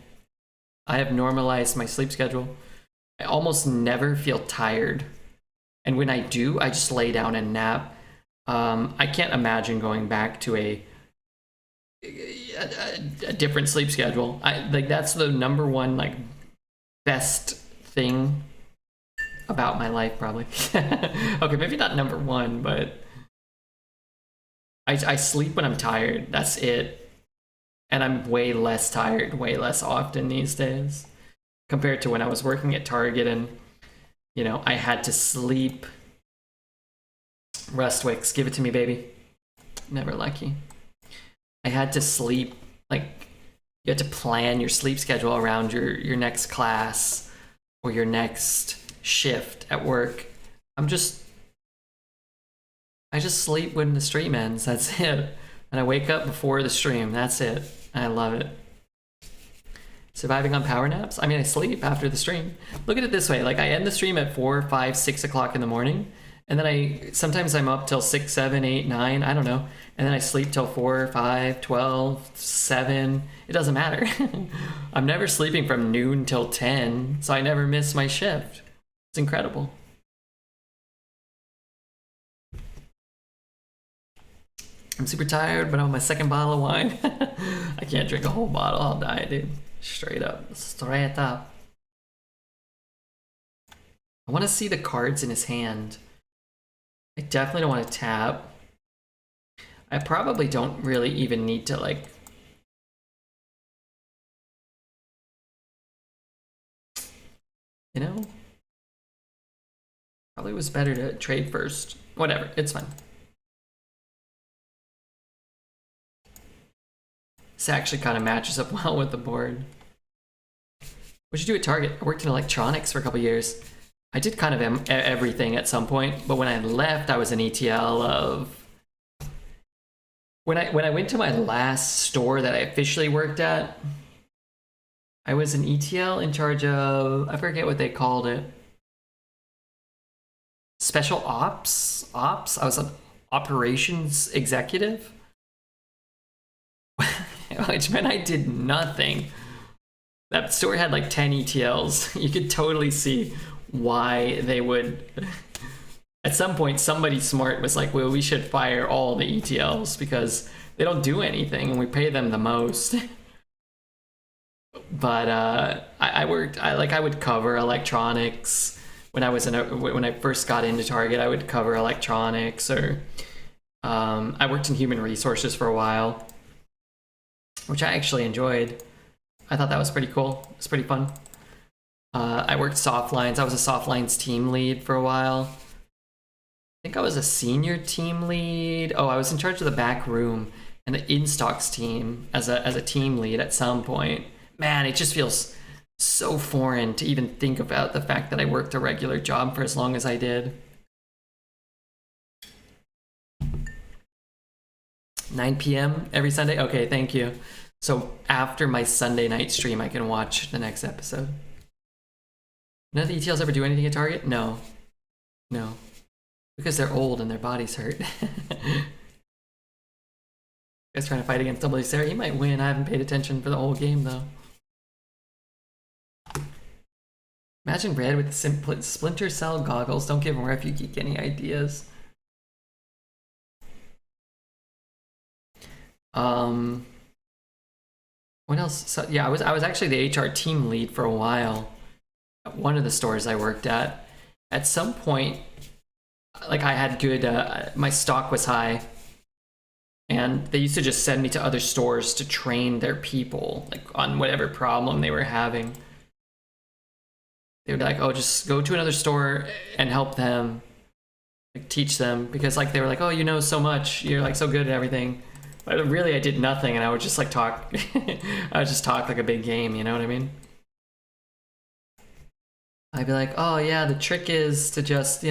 I have normalized my sleep schedule. I almost never feel tired. And when I do, I just lay down and nap. I can't imagine going back to a different sleep schedule. Like that's the number one like best thing about my life, probably. Okay, maybe not number one, but I sleep when I'm tired. That's it. And I'm way less tired, way less often these days compared to when I was working at Target and, you know, I had to sleep. Rustwicks, give it to me, baby. Never lucky. I had to sleep, like, you had to plan your sleep schedule around your next class or your next shift at work. I just sleep when the stream ends, that's it. And I wake up before the stream, that's it. I love it. Surviving on power naps? I mean, I sleep after the stream. Look at it this way, like I end the stream at 4, 5, 6 o'clock in the morning, and then sometimes I'm up till 6, 7, 8, 9, I don't know. And then I sleep till 4, 5, 12, 7. It doesn't matter. I'm never sleeping from noon till 10, so I never miss my shift. It's incredible. I'm super tired, but I'm on my second bottle of wine. I can't drink a whole bottle, I'll die, dude. Straight up. Straight up. I want to see the cards in his hand. I definitely don't want to tap. I probably don't really even need to, like... You know? Probably was better to trade first. Whatever, it's fine. This actually kind of matches up well with the board. What'd you do at Target? I worked in electronics for a couple years. I did kind of everything at some point, but when I left, I was an ETL of... When I went to my last store that I officially worked at, I was an ETL in charge of... I forget what they called it. Special ops? I was an operations executive. Which meant I did nothing. That store had like 10 ETLs. You could totally see why they would... At some point, somebody smart was like, well, we should fire all the ETLs because they don't do anything and we pay them the most. But I would cover electronics. When I first got into Target, I would cover electronics, or I worked in human resources for a while. which I actually enjoyed. I thought that was pretty cool. It's pretty fun. I worked soft lines. I was a soft lines team lead for a while. I think I was a senior team lead. Oh, I was in charge of the back room and the in-stocks team as a team lead at some point. Man, it just feels so foreign to even think about the fact that I worked a regular job for as long as I did. 9 p.m. every Sunday? Okay, thank you. So after my Sunday night stream, I can watch the next episode. None of the ETLs ever do anything at Target? No. No. Because they're old and their bodies hurt. Guys trying to fight against Octosari. He might win. I haven't paid attention for the whole game, though. Imagine Red with the Splinter Cell goggles. Don't give him Ref, you geek any ideas. What else? So, yeah, I was actually the HR team lead for a while at one of the stores I worked at. At some point, like I had good, my stock was high, and they used to just send me to other stores to train their people, like on whatever problem they were having. They would be like, oh, just go to another store and help them, like teach them, because like they were like, oh, you know so much, you're like so good at everything. But really, I did nothing, and I would just like talk. I would just talk like a big game, you know what I mean? I'd be like, oh yeah, the trick is to just, you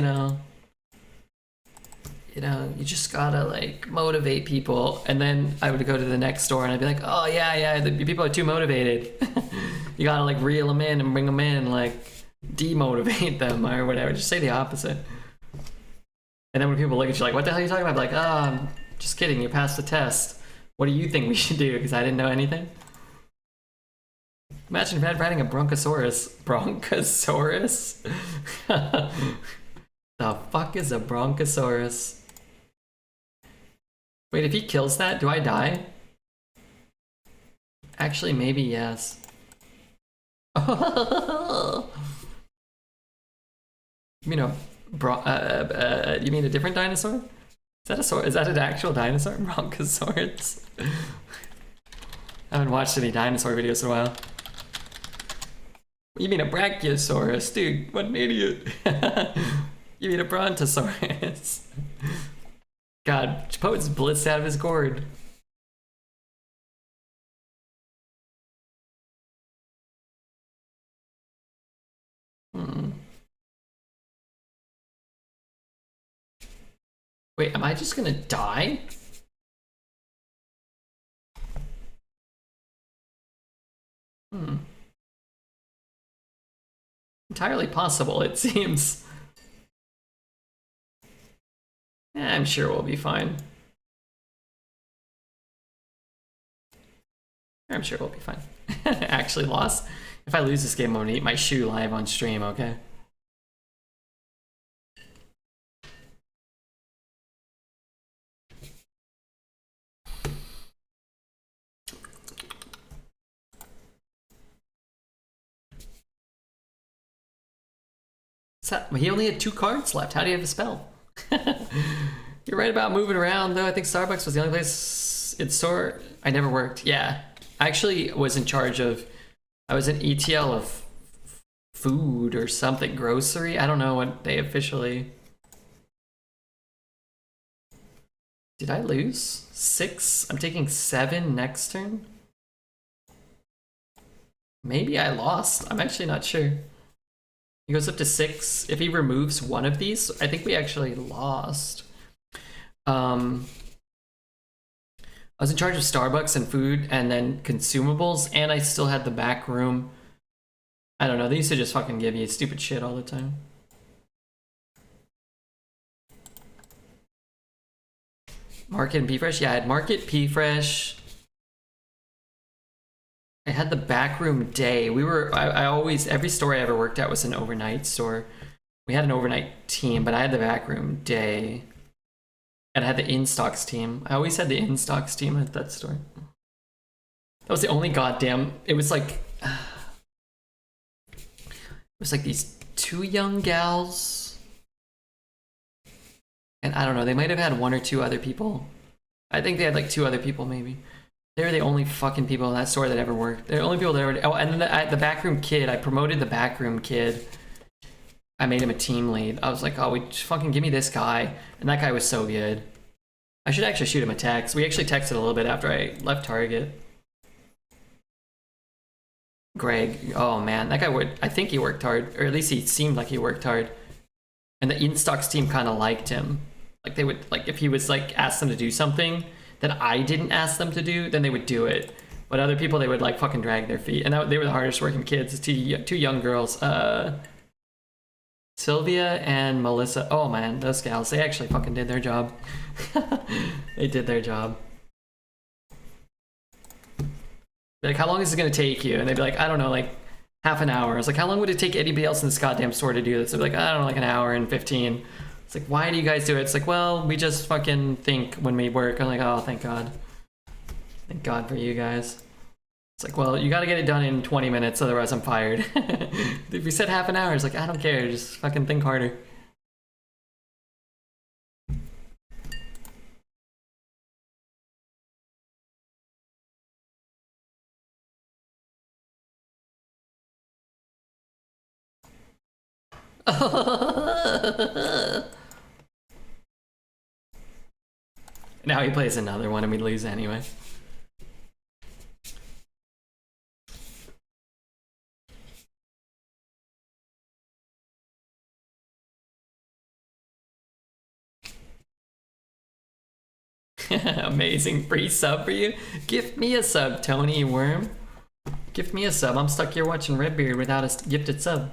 just gotta like motivate people. And then I would go to the next store and I'd be like, oh yeah, the people are too motivated. You gotta like reel them in and bring them in, like demotivate them or whatever. Just say the opposite. And then when people look at you like, what the hell are you talking about? I'd be like, oh, just kidding, you passed the test. What do you think we should do? Because I didn't know anything. Imagine riding a Bronchosaurus. Bronchosaurus? The fuck is a Bronchosaurus? Wait, if he kills that, do I die? Actually, maybe yes. You mean you mean a different dinosaur? Is that an actual dinosaur? Bronchosaurus? I haven't watched any dinosaur videos in a while. You mean a Brachiosaurus? Dude, what an idiot. You mean a Brontosaurus? God, Poet's blitzed out of his gourd. Wait, am I just gonna die? Entirely possible, it seems. I'm sure we'll be fine. I'm sure we'll be fine. Actually lost. If I lose this game, I'm gonna eat my shoe live on stream, okay? He only had 2 cards left. How do you have a spell? You're right about moving around, though. I think Starbucks was the only place in store. I never worked. Yeah. I actually was in charge of... I was an ETL of food or something. Grocery? I don't know what they officially... Did I lose? 6? I'm taking 7 next turn? Maybe I lost. I'm actually not sure. He goes up to 6. If he removes one of these, I think we actually lost. I was in charge of Starbucks and food and then consumables, and I still had the back room. I don't know, they used to just fucking give you stupid shit all the time. Market and P-Fresh? Yeah, I had Market, P-Fresh. I had the backroom day. I always, every store I ever worked at was an overnight store. We had an overnight team, but I had the backroom day. And I had the in-stocks team. I always had the in-stocks team at that store. That was the only goddamn, it was like these 2 young gals. And I don't know, they might have had 1 or 2 other people. I think they had like 2 other people maybe. They were the only fucking people in that store that ever worked. They're the only people that ever. Oh, and then the backroom kid. I promoted the backroom kid. I made him a team lead. I was like, oh, fucking give me this guy. And that guy was so good. I should actually shoot him a text. We actually texted a little bit after I left Target. Greg. Oh man, that guy would. I think he worked hard, or at least he seemed like he worked hard. And the in-stocks team kind of liked him. Like they would, like if he was like asked them to do something that I didn't ask them to do, then they would do it. But other people, they would like fucking drag their feet. And they were the hardest working kids. Two young girls. Sylvia and Melissa. Oh man, those gals, they actually fucking did their job. They did their job. Like, how long is it gonna take you? And they'd be like, I don't know, like half an hour. I was like, how long would it take anybody else in this goddamn store to do this? They'd be like, I don't know, like an hour and 15. It's like, why do you guys do it? It's like, well, we just fucking think when we work. I'm like, oh, thank God. Thank God for you guys. It's like, well, you gotta get it done in 20 minutes, otherwise I'm fired. If you said half an hour, it's like, I don't care, just fucking think harder. Now he plays another one and we lose anyway. Amazing free sub for you. Gift me a sub, Tony Worm. Gift me a sub. I'm stuck here watching Redbeard without a gifted sub.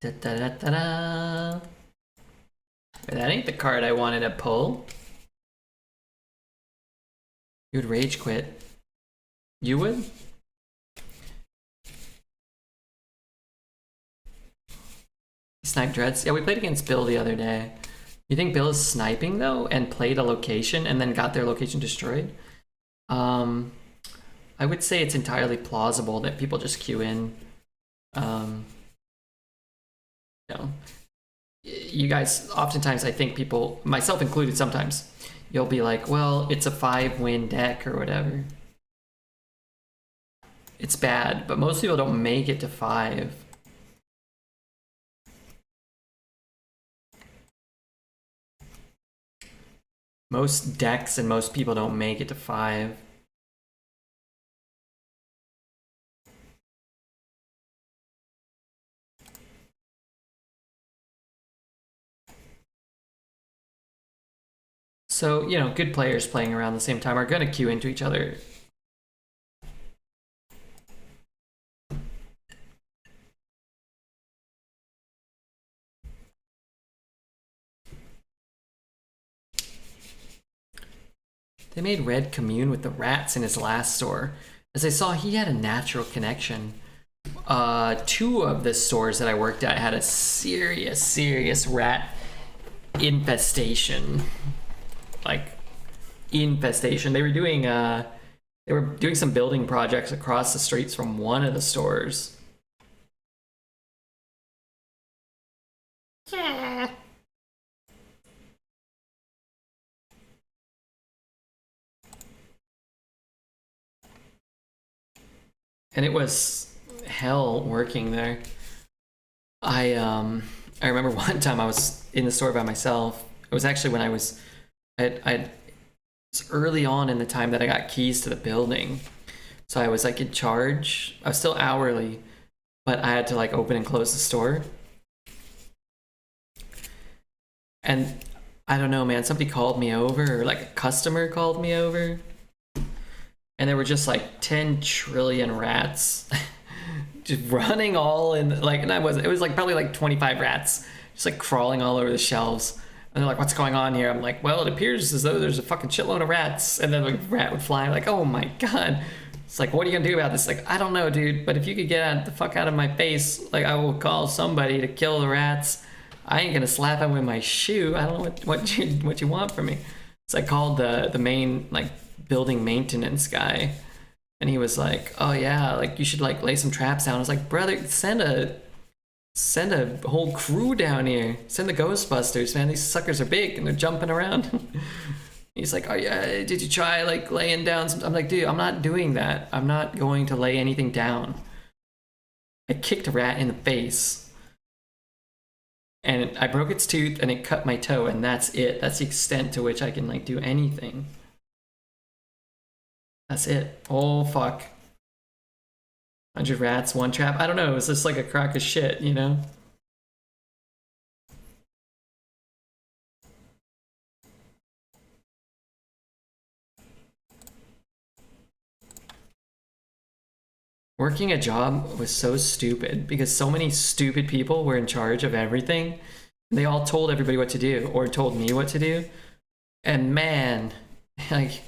Da, da, da, da, da. That ain't the card I wanted to pull. You would rage quit. You would? Snipe dreads. Yeah, we played against Bill the other day. You think Bill is sniping though and played a location and then got their location destroyed? I would say it's entirely plausible that people just queue in. You know, you guys, oftentimes I think people, myself included sometimes, you'll be like, well, it's a 5-win deck or whatever. It's bad, but most people don't make it to 5. Most decks and most people don't make it to 5. So, you know, good players playing around the same time are going to queue into each other. They made Red commune with the rats in his last store. As I saw, he had a natural connection. 2 of the stores that I worked at had a serious rat infestation. Like, infestation. They were doing some building projects across the streets from one of the stores. Yeah. And it was hell working there. I remember one time I was in the store by myself. It was actually when it's early on in the time that I got keys to the building. So I was like in charge. I was still hourly, but I had to like open and close the store. And I don't know, man, somebody called me over, or like a customer called me over. And there were just like 10 trillion rats just running all in, like, and it was like probably like 25 rats just like crawling all over the shelves. And they're like, what's going on here? I'm like, well, it appears as though there's a fucking shitload of rats. And then the rat would fly. Like, oh my God. It's like, what are you gonna do about this? Like, I don't know, dude, but if you could get the fuck out of my face, like, I will call somebody to kill the rats. I ain't gonna slap him with my shoe. I don't know what you want from me. So I called the main, like, building maintenance guy. And he was like, oh yeah, like, you should, like, lay some traps down. I was like, brother, send a Send a whole crew down here. Send the Ghostbusters, man. These suckers are big and they're jumping around. He's like, oh yeah, did you try like laying down some? I'm like, dude, I'm not doing that. I'm not going to lay anything down. I kicked a rat in the face. And I broke its tooth and it cut my toe, and that's it. That's the extent to which I can like do anything. That's it. Oh fuck. 100 rats, 1 trap. I don't know. It's just like a crock of shit, you know? Working a job was so stupid because so many stupid people were in charge of everything. And they all told everybody what to do or told me what to do. And man, like,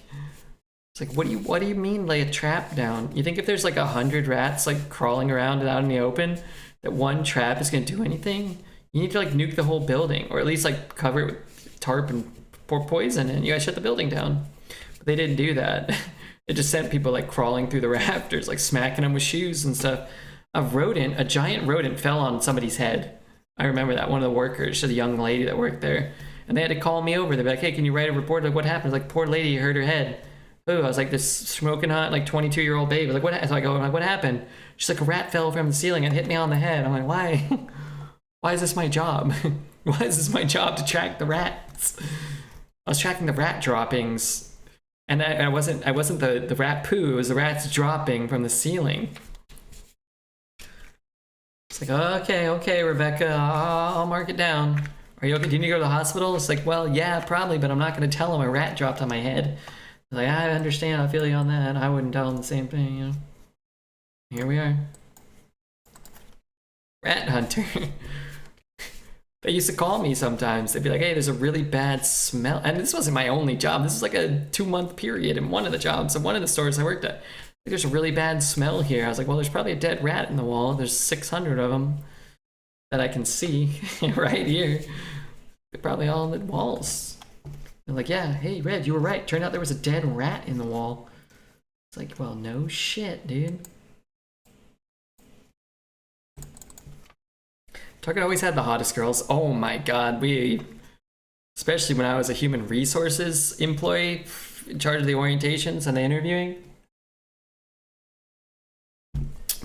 it's like, what do you mean lay a trap down? You think if there's like 100 rats like crawling around and out in the open, that 1 trap is gonna do anything? You need to like nuke the whole building, or at least like cover it with tarp and pour poison, and you guys shut the building down. But they didn't do that. It just sent people like crawling through the rafters, like smacking them with shoes and stuff. A giant rodent fell on somebody's head. I remember that, one of the workers, the young lady that worked there. And they had to call me over. They'd be like, hey, can you write a report? Like, what happened? Like, poor lady hurt her head. Oh, I was like this smoking hot, like 22-year-old babe. I was like, what? So I go, I'm like, what happened? She's like, a rat fell from the ceiling and hit me on the head. I'm like, why? Why is this my job? Why is this my job to track the rats? I was tracking the rat droppings, and I wasn't the rat poo. It was the rats dropping from the ceiling. It's like, okay, Rebecca, I'll mark it down. Are you okay? Do you need to go to the hospital? It's like, well, yeah, probably, but I'm not going to tell him a rat dropped on my head. Like, I understand, I feel you on that. I wouldn't tell him the same thing, you know. Here we are. Rat hunter. They used to call me sometimes. They'd be like, hey, there's a really bad smell. And this wasn't my only job. This was like a 2-month period in one of the jobs in one of the stores I worked at. Like, there's a really bad smell here. I was like, well, there's probably a dead rat in the wall. There's 600 of them that I can see right here. They're probably all on the walls. They're like, yeah, hey, Red, you were right. Turned out there was a dead rat in the wall. It's like, well, no shit, dude. Target always had the hottest girls. Oh my god, especially when I was a human resources employee in charge of the orientations and the interviewing.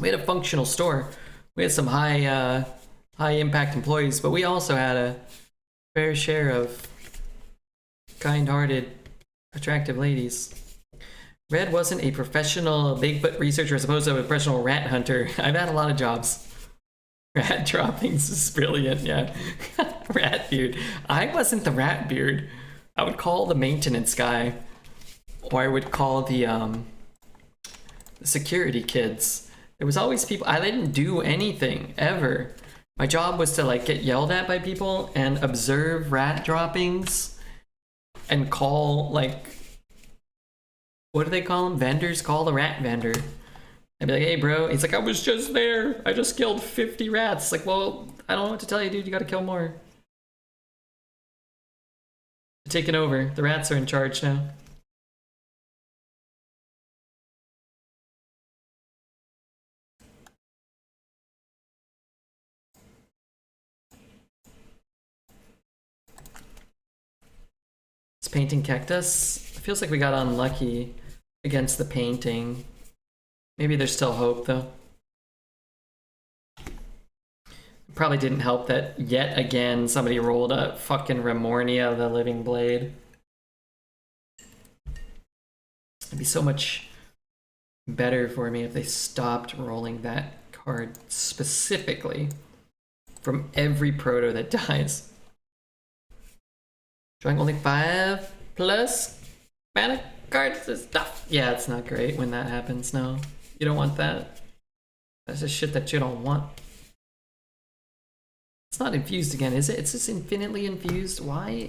We had a functional store. We had some high impact employees, but we also had a fair share of kind-hearted, attractive ladies. Red wasn't a professional Bigfoot researcher as opposed to a professional rat hunter. I've had a lot of jobs. Rat droppings is brilliant, yeah. Rat beard. I wasn't the rat beard. I would call the maintenance guy, or I would call the security kids. There was always people. I didn't do anything ever. My job was to like get yelled at by people and observe rat droppings and call, like, what do they call them? Vendors? Call the rat vendor. I'd be like, hey, bro. He's like, I was just there. I just killed 50 rats. Like, well, I don't know what to tell you, dude. You gotta kill more. Taking over. The rats are in charge now. It's painting cactus. It feels like we got unlucky against the painting. Maybe there's still hope, though. Probably didn't help that yet again somebody rolled a fucking Remornia, the Living Blade. It'd be so much better for me if they stopped rolling that card specifically from every proto that dies. Drawing only 5+ mana cards is tough. Yeah, it's not great when that happens, no. You don't want that. That's just shit that you don't want. It's not infused again, is it? It's just infinitely infused. Why?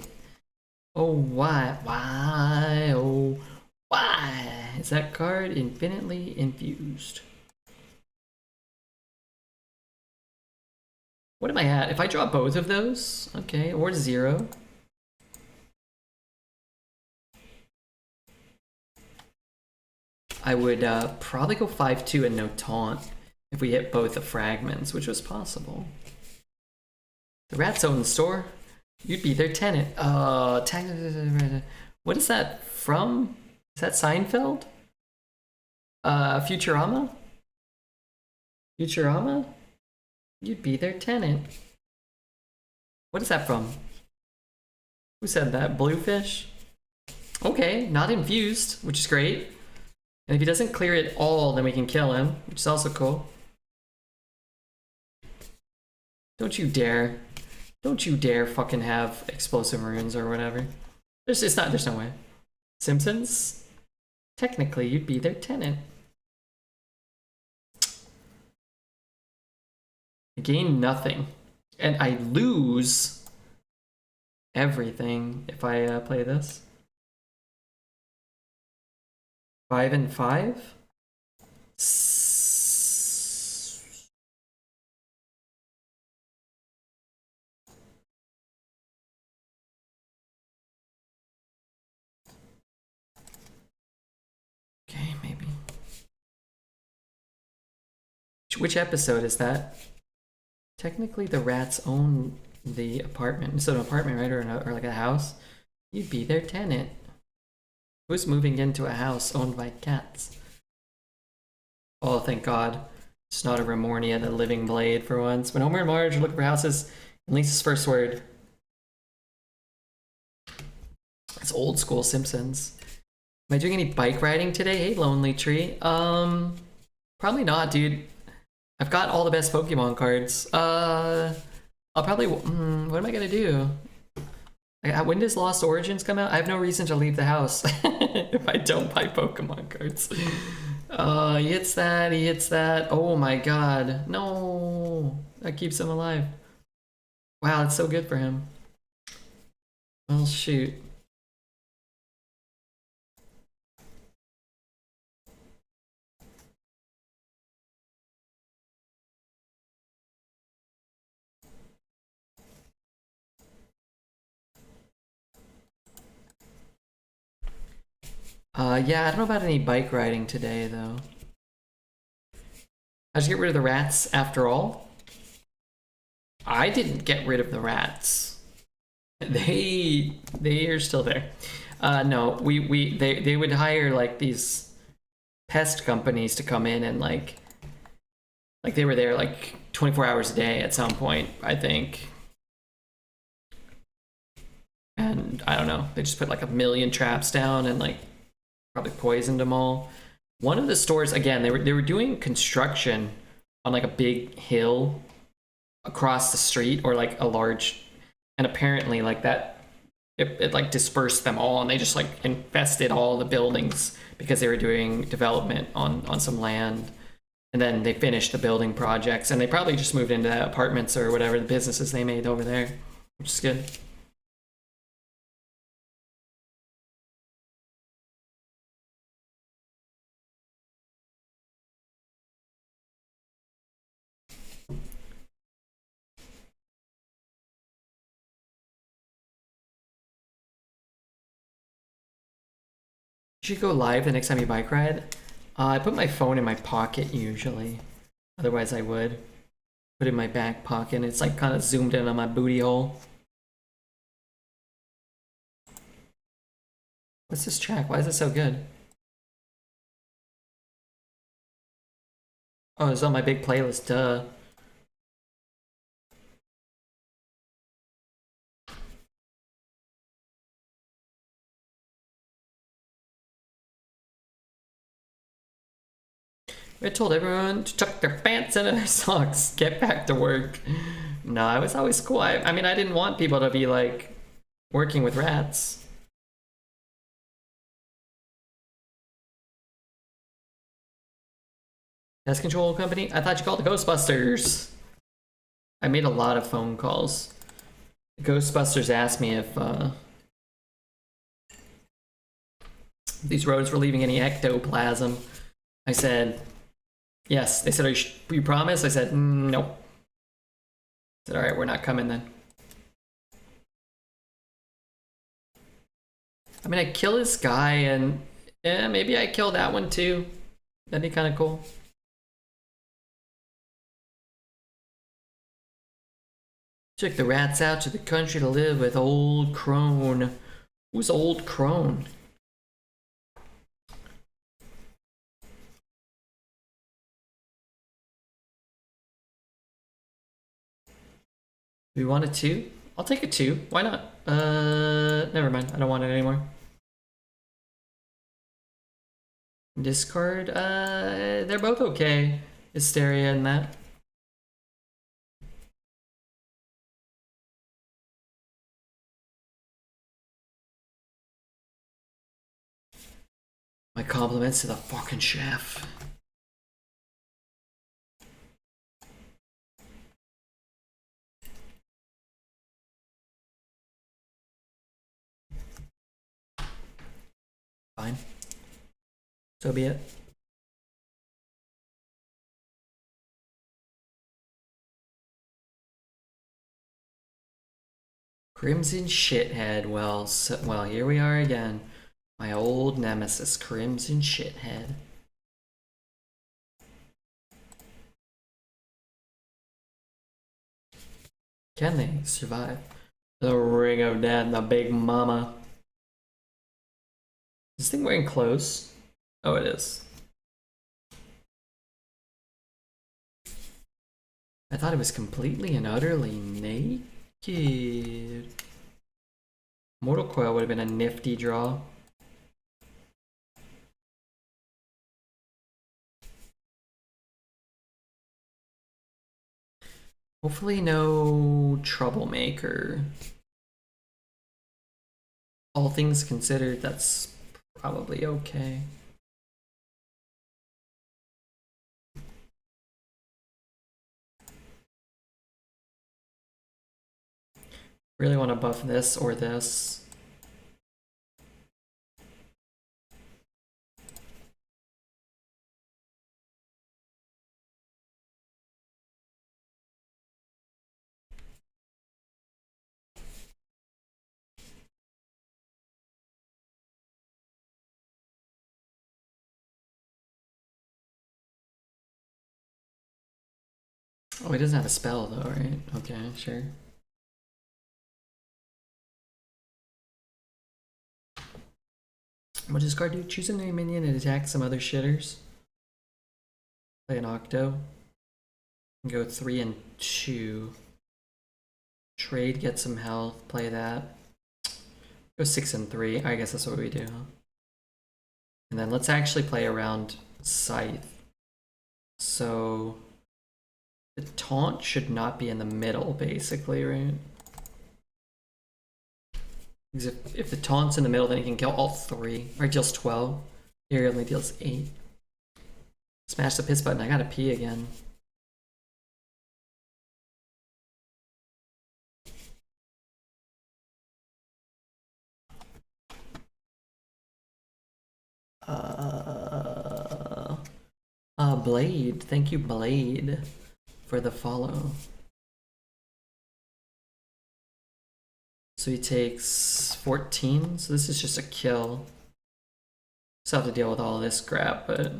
Oh, why? Why? Oh, why? Is that card infinitely infused? What am I at? If I draw both of those, okay, or 0. I would probably go 5-2 and no taunt if we hit both the fragments, which was possible. The rats own the store. You'd be their tenant. What is that from? Is that Seinfeld? Futurama? Futurama? You'd be their tenant. What is that from? Who said that? Bluefish? Okay, not infused, which is great. And if he doesn't clear it all, then we can kill him, which is also cool. Don't you dare. Don't you dare fucking have explosive runes or whatever. There's no way. Simpsons? Technically, you'd be their tenant. I gain nothing. And I lose everything if I play this. 5 and 5? Okay, maybe. Which episode is that? Technically, the rats own the apartment. So an apartment, right? Or like a house. You'd be their tenant. Who's moving into a house owned by cats? Oh, thank God. It's not a Remornia, the living blade for once. When Homer and Marge are looking for houses, at least his first word. It's old school Simpsons. Am I doing any bike riding today? Hey, Lonely Tree. Probably not, dude. I've got all the best Pokemon cards. I'll probably, what am I gonna do? When does Lost Origins come out? I have no reason to leave the house if I don't buy Pokemon cards. He hits that, he hits that. Oh my God, no. That keeps him alive. Wow, that's so good for him. Well, shoot. Yeah, I don't know about any bike riding today, though. I just get rid of the rats after all. I didn't get rid of the rats. They are still there. No, they would hire like these pest companies to come in and like they were there like 24 hours a day at some point, I think. And I don't know, they just put like 1,000,000 traps down and like probably poisoned them all. One of the stores, again, they were doing construction on like a big hill across the street, or like a large, and apparently like that it like dispersed them all, and they just like infested all the buildings because they were doing development on some land. And then they finished the building projects, and they probably just moved into apartments or whatever the businesses they made over there, which is good. You should go live the next time you bike ride. I put my phone in my pocket usually. Otherwise I would. Put it in my back pocket, and it's like kind of zoomed in on my booty hole. What's this track? Why is it so good? Oh, it's on my big playlist, duh. I told everyone to tuck their pants into their socks, get back to work. No, it was always cool. I mean, I didn't want people to be like working with rats. Pest control company? I thought you called the Ghostbusters. I made a lot of phone calls. The Ghostbusters asked me if these roads were leaving any ectoplasm. I said, yes. They said, you promise? I said, nope. I said, all right, we're not coming then. I mean, I kill this guy, and yeah, maybe I kill that one too. That'd be kind of cool. Took the rats out to the country to live with old crone. Who's old crone? We want a 2? I'll take a 2. Why not? Never mind. I don't want it anymore. Discard, they're both okay. Hysteria and that. My compliments to the fucking chef. Fine. So be it. Crimson Shithead. Well, here we are again. My old nemesis, Crimson Shithead. Can they survive the Ring of Death, the Big Mama? Is this thing wearing clothes? Oh, it is. I thought it was completely and utterly naked. Mortal Coil would have been a nifty draw. Hopefully no troublemaker. All things considered, that's probably okay. Really want to buff this or this. Oh, he doesn't have a spell though, right? Okay, sure. What does this card do? Choose a new minion and attack some other shitters. Play an Octo. Go 3 and 2. Trade, get some health, play that. Go 6 and 3. I guess that's what we do. And then let's actually play around Scythe. So the taunt should not be in the middle, basically, right? Because if the taunt's in the middle, then he can kill all 3. Or he deals 12. Here he only deals 8. Smash the piss button. I gotta pee again. Blade. Thank you, Blade, for the follow. So he takes 14. So this is just a kill. Still have to deal with all this crap, but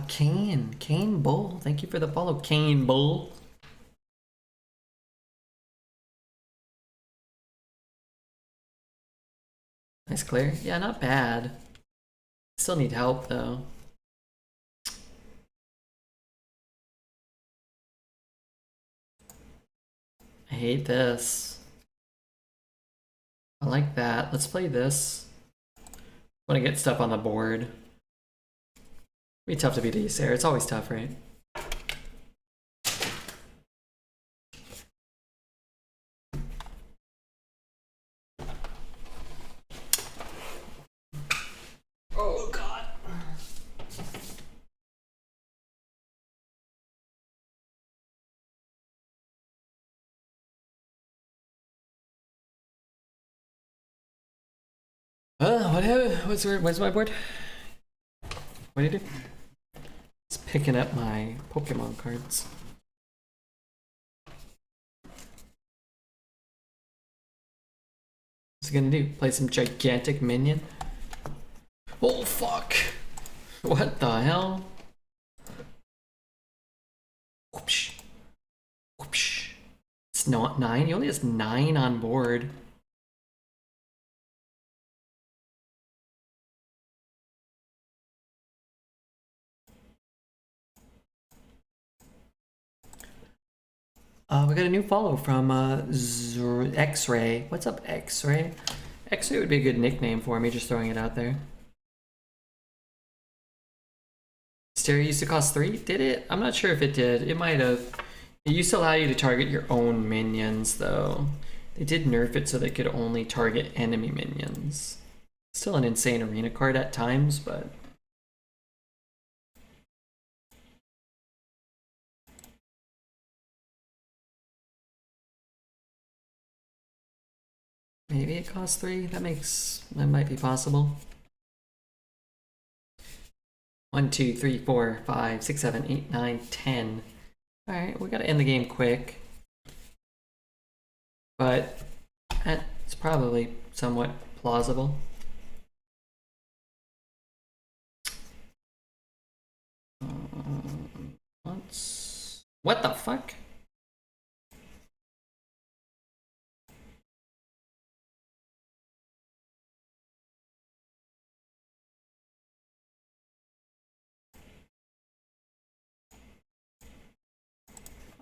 Kane Bull. Thank you for the follow, Kane Bull. Nice clear. Yeah, not bad. Still need help though. I hate this. I like that. Let's play this. Want to get stuff on the board. Be tough to beat these here. It's always tough, right? Oh god. What's my board? What do you do? Just picking up my Pokemon cards. What's he gonna do? Play some gigantic minion? Oh fuck! What the hell? Whoopsh. Whoopsh. It's not 9? He only has 9 on board. We got a new follow from X-Ray. What's up, X-Ray? X-Ray would be a good nickname for me, just throwing it out there. Stereo used to cost 3? Did it? I'm not sure if it did. It might have. It used to allow you to target your own minions, though. They did nerf it so they could only target enemy minions. Still an insane arena card at times, but... maybe it costs 3? That might be possible. 1, 2, 3, 4, 5, 6, 7, 8, 9, 10. Alright, we gotta end the game quick. But that's probably somewhat plausible. What the fuck?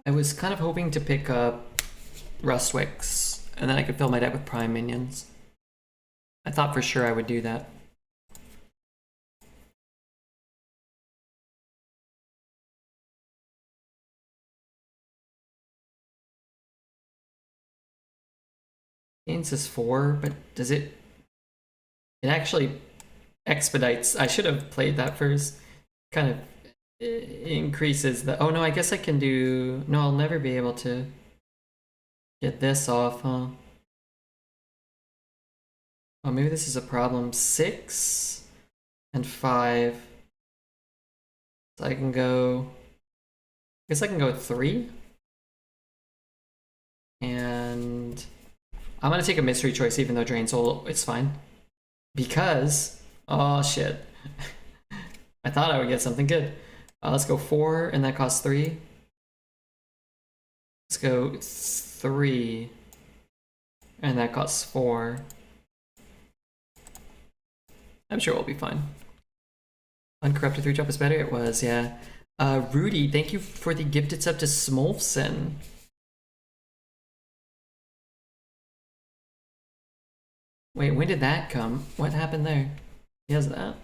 I was kind of hoping to pick up Rustwicks, and then I could fill my deck with Prime minions. I thought for sure I would do that. Gains is 4, but does it... it actually expedites... I should have played that first. Kind of increases the... oh no, I guess I can do... no, I'll never be able to get this off, huh? Oh, maybe this is a problem. 6 and 5. So I can go... I guess I can go 3. And... I'm gonna take a mystery choice even though Drain Soul is fine. Because... oh shit. I thought I would get something good. Let's go 4 and that costs 3. Let's go 3 and that costs 4. I'm sure we'll be fine. Uncorrupted 3-drop is better? It was, yeah. Rudy, thank you for the gifted sub to Smolfson. Wait, when did that come? What happened there? He has that?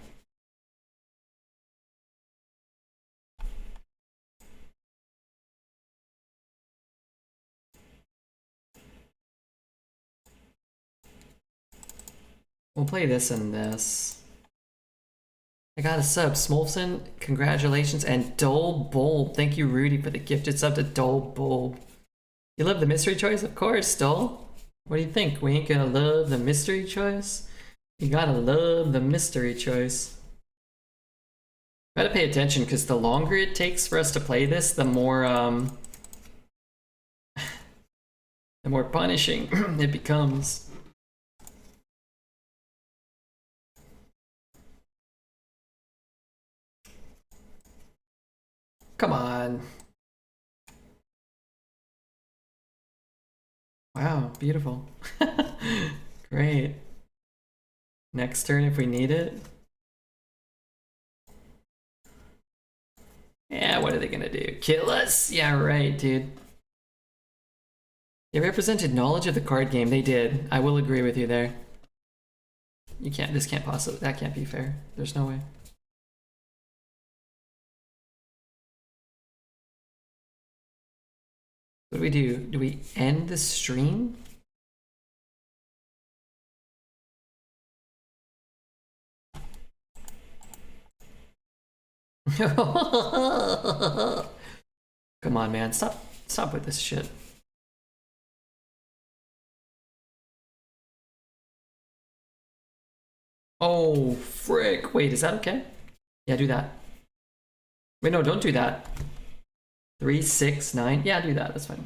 We'll play this and this. I got a sub. Smolfson, congratulations. And Dole Bulb. Thank you, Rudy, for the gifted sub to Dole Bulb. You love the mystery choice? Of course, Dole. What do you think? We ain't gonna love the mystery choice? You gotta love the mystery choice. Gotta pay attention, because the longer it takes for us to play this, the more the more punishing it becomes. Come on. Wow, beautiful. Great. Next turn if we need it. Yeah, what are they gonna do? Kill us? Yeah, right, dude. They represented knowledge of the card game. They did. I will agree with you there. You can't, this can't possibly, that can't be fair. There's no way. What do we do? Do we end the stream? Come on, man. Stop with this shit. Oh, frick. Wait, is that okay? Yeah, do that. Wait, no, don't do that. 3, 6, 9. Yeah, do that. That's fine.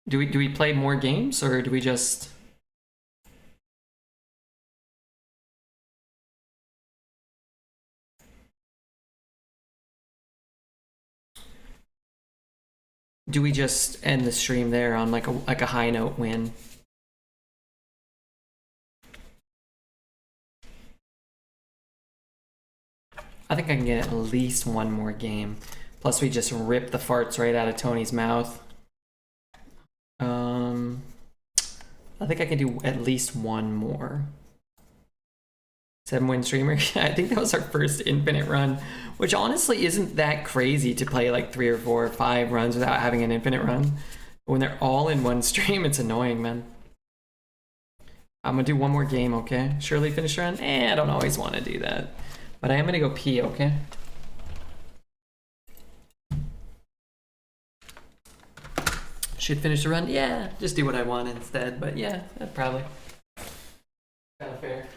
Do we play more games or do we just? Do we just end the stream there on like a high note win? I think I can get at least one more game. Plus we just rip the farts right out of Tony's mouth. I think I can do at least one more. 7-win streamer. I think that was our first infinite run, which honestly isn't that crazy to play like 3 or 4 or 5 runs without having an infinite run. But when they're all in one stream, it's annoying, man. I'm gonna do one more game, okay? Surely finish run? I don't always want to do that. But I am gonna go pee, okay? Should finish the run? Yeah, just do what I want instead. But yeah, probably. Kind of fair.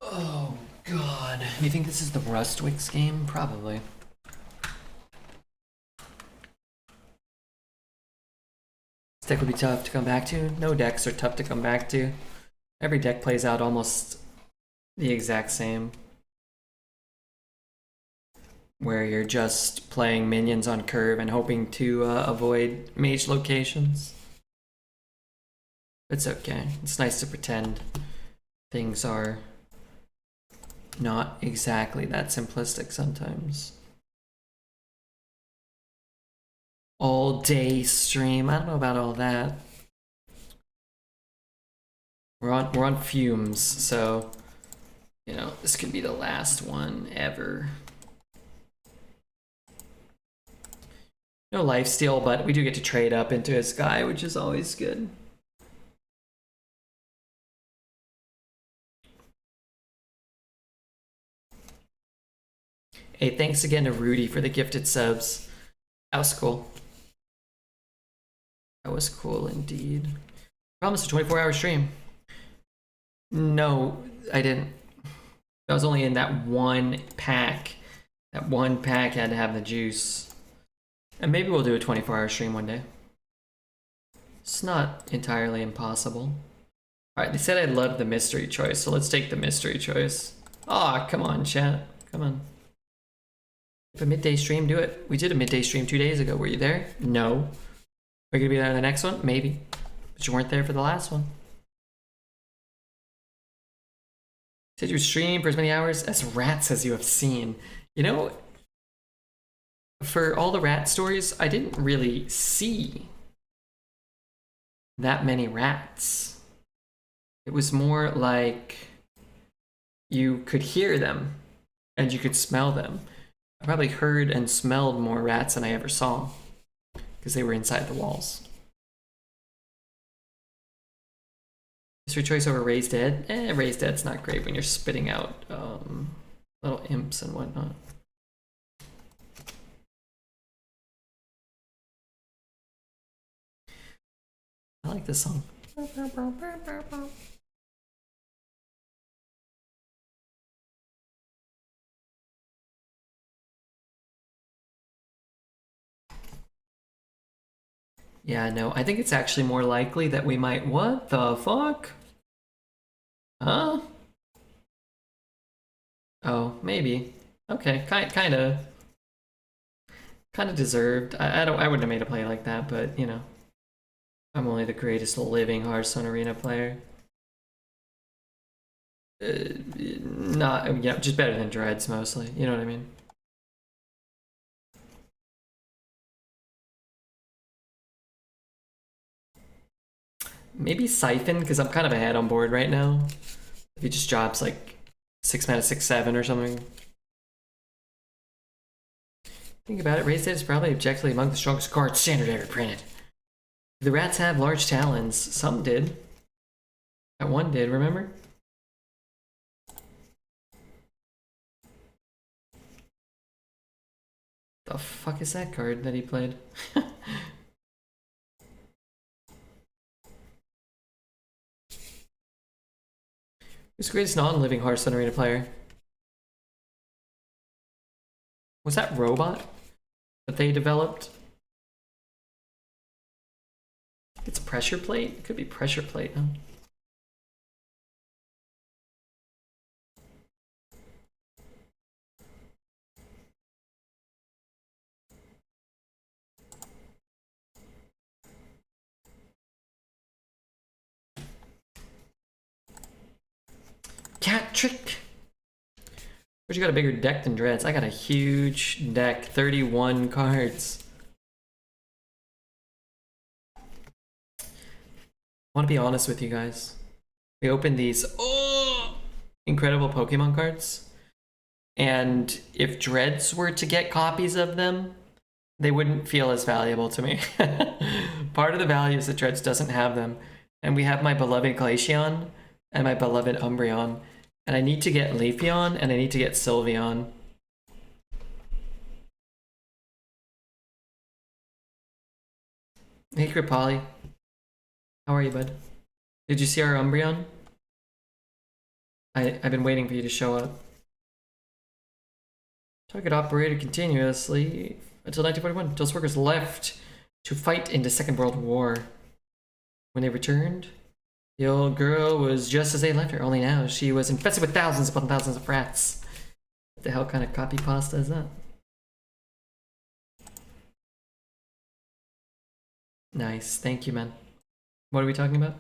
Oh god. You think this is the Rustwix game? Probably. This deck would be tough to come back to. No decks are tough to come back to. Every deck plays out almost the exact same. Where you're just playing minions on curve and hoping to avoid mage locations. It's okay. It's nice to pretend things are not exactly that simplistic sometimes. All day stream. I don't know about all that. We're on fumes, so you know, this could be the last one ever. No lifesteal, but we do get to trade up into his guy, which is always good. Hey, thanks again to Rudy for the gifted subs. That was cool. That was cool indeed. Promised a 24-hour stream. No, I didn't. I was only in that one pack. That one pack had to have the juice. And maybe we'll do a 24-hour stream one day. It's not entirely impossible. Alright, they said I loved the mystery choice, so let's take the mystery choice. Aw, come on, chat. Come on. If a midday stream, do it. We did a midday stream 2 days ago. Were you there? No. We're gonna be there in the next one? Maybe. But you weren't there for the last one. Said you stream for as many hours as rats as you have seen. You know, for all the rat stories, I didn't really see that many rats. It was more like you could hear them and you could smell them. I probably heard and smelled more rats than I ever saw because they were inside the walls. Mystery choice over Raised Dead? Raised Dead's not great when you're spitting out little imps and whatnot. I like this song. Yeah, no, I think it's actually more likely that we might... What the fuck? Huh? Oh, maybe. Okay, kinda deserved. I wouldn't have made a play like that, but you know, I'm only the greatest living Hearthstone arena player. Not, yeah, just better than Dreads mostly. You know what I mean? Maybe Siphon, because I'm kind of ahead on board right now. If he just drops like 6 mana, 6/7 or something. Think about it, Raise Dead is probably objectively among the strongest cards standard ever printed. The rats have large talons. Some did. That one did, remember? The fuck is that card that he played? Who's the greatest non-living Hearthstone arena player? Was that Robot that they developed? It's Pressure Plate? It could be Pressure Plate, huh? Cat Trick! But you got a bigger deck than Dreads. I got a huge deck, 31 cards. I want to be honest with you guys. We opened these incredible Pokemon cards, and if Dreads were to get copies of them, they wouldn't feel as valuable to me. Part of the value is that Dreads doesn't have them, and we have my beloved Glaceon and my beloved Umbreon, and I need to get Leafeon and I need to get Sylveon. Hey Kripali, how are you, bud? Did you see our Umbreon? I've been waiting for you to show up. Target operated continuously until 1941, until its workers left to fight in the Second World War. When they returned, the old girl was just as they left her, only now she was infested with thousands upon thousands of rats. What the hell kind of copy pasta is that? Nice, thank you, man. What are we talking about?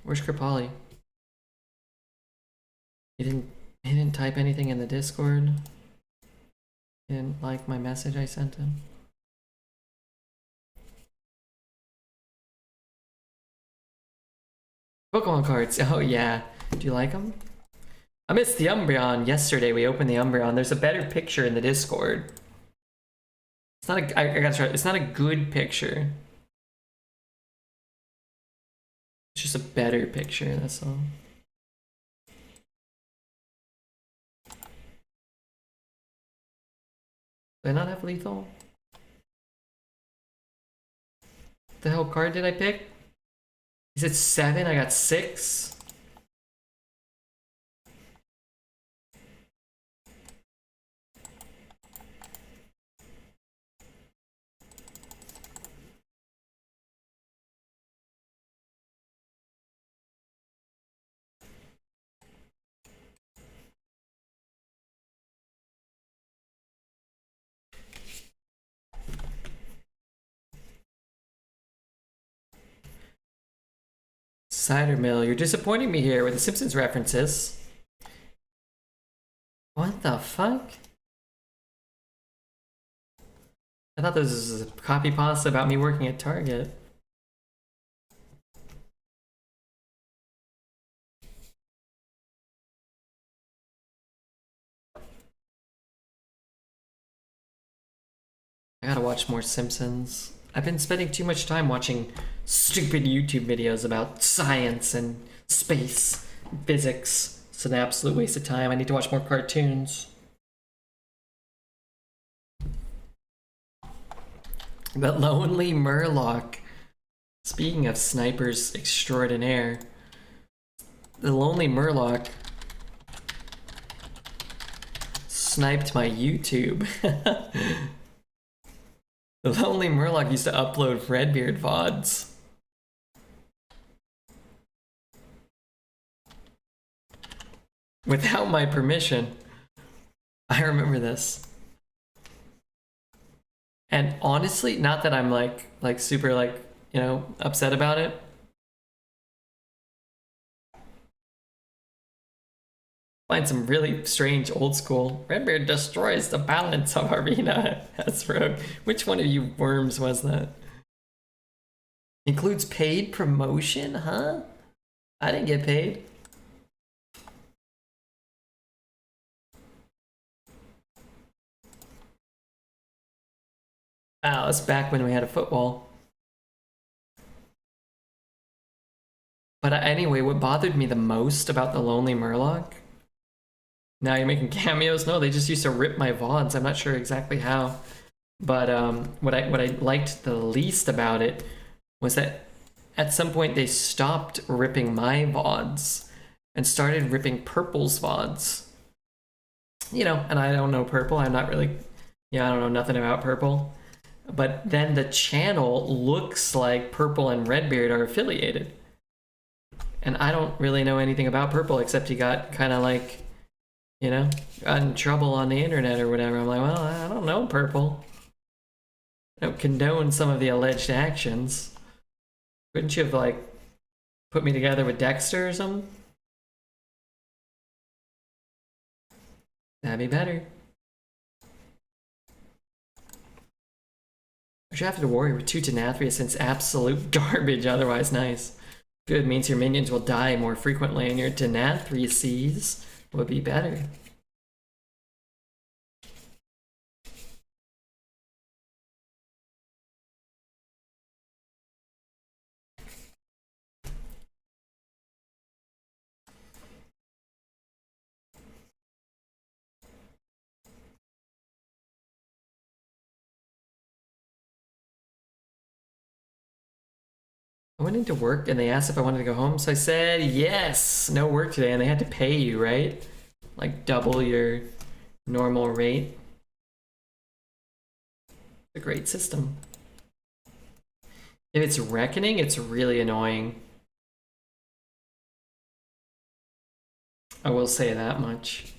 Where's Kripali? He didn't type anything in the Discord. He didn't like my message I sent him. Pokemon cards. Oh yeah. Do you like them? I missed the Umbreon. Yesterday we opened the Umbreon. There's a better picture in the Discord. It's not a. I gotta try. It's not a good picture. It's just a better picture. That's all. Did I not have lethal? What the hell card did I pick? Is it 7? I got 6. Cider Mill, you're disappointing me here with the Simpsons references. What the fuck? I thought this was a copy pasta about me working at Target. I gotta watch more Simpsons. I've been spending too much time watching stupid YouTube videos about science and space, physics. It's an absolute waste of time. I need to watch more cartoons. But Lonely Murloc. Speaking of snipers extraordinaire, the Lonely Murloc sniped my YouTube. The Lonely Murloc used to upload Redbeard VODs. Without my permission. I remember this. And honestly, not that I'm like super you know, upset about it. Find some really strange old school. Redbeard destroys the balance of arena. That's rogue. Which one of you worms was that? Includes paid promotion, huh? I didn't get paid. Wow, that's back when we had a football. But anyway, what bothered me the most about the Lonely Murloc? Now you're making cameos? No, they just used to rip my VODs. I'm not sure exactly how. But what I liked the least about it was that at some point they stopped ripping my VODs and started ripping Purple's VODs. You know, and I don't know Purple. I'm not really, yeah, I don't know nothing about Purple. But then the channel looks like Purple and Redbeard are affiliated. And I don't really know anything about Purple except he got kind of like, you know, got in trouble on the internet or whatever. I'm like, well, I don't know Purple. I don't condone some of the alleged actions. Couldn't you have, like, put me together with Dexter or something? That'd be better. I should have to worry with 2 to Nathria since absolute garbage, otherwise nice. Good means your minions will die more frequently and your Denathriases would be better. I went into work and they asked if I wanted to go home, so I said yes, no work today, and they had to pay you, right? Like double your normal rate. It's a great system. If it's reckoning, it's really annoying. I will say that much.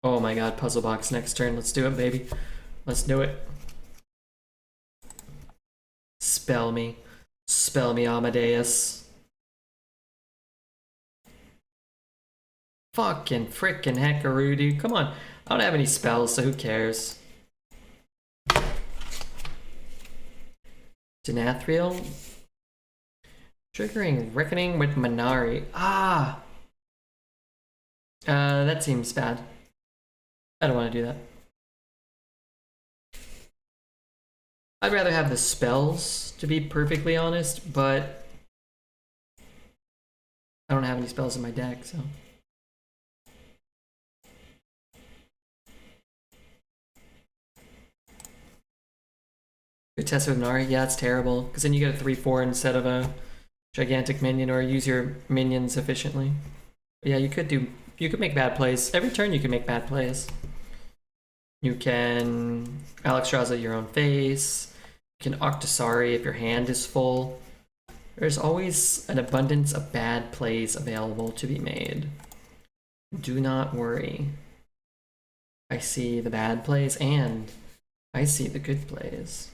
Oh my god, puzzle box next turn. Let's do it, baby. Let's do it. Spell me. Spell me, Amadeus. Fucking frickin' heckaroo, dude. Come on. I don't have any spells, so who cares? Denathriel. Triggering Reckoning with Minari. Ah! That seems bad. I don't want to do that. I'd rather have the spells, to be perfectly honest, but I don't have any spells in my deck, so. Good test with Nari? Yeah, it's terrible, because then you get a 3/4 instead of a gigantic minion, or use your minions efficiently. But yeah, you could make bad plays. Every turn you can make bad plays. You can Alexstrasza your own face. You can Octosari if your hand is full. There's always an abundance of bad plays available to be made. Do not worry. I see the bad plays and I see the good plays.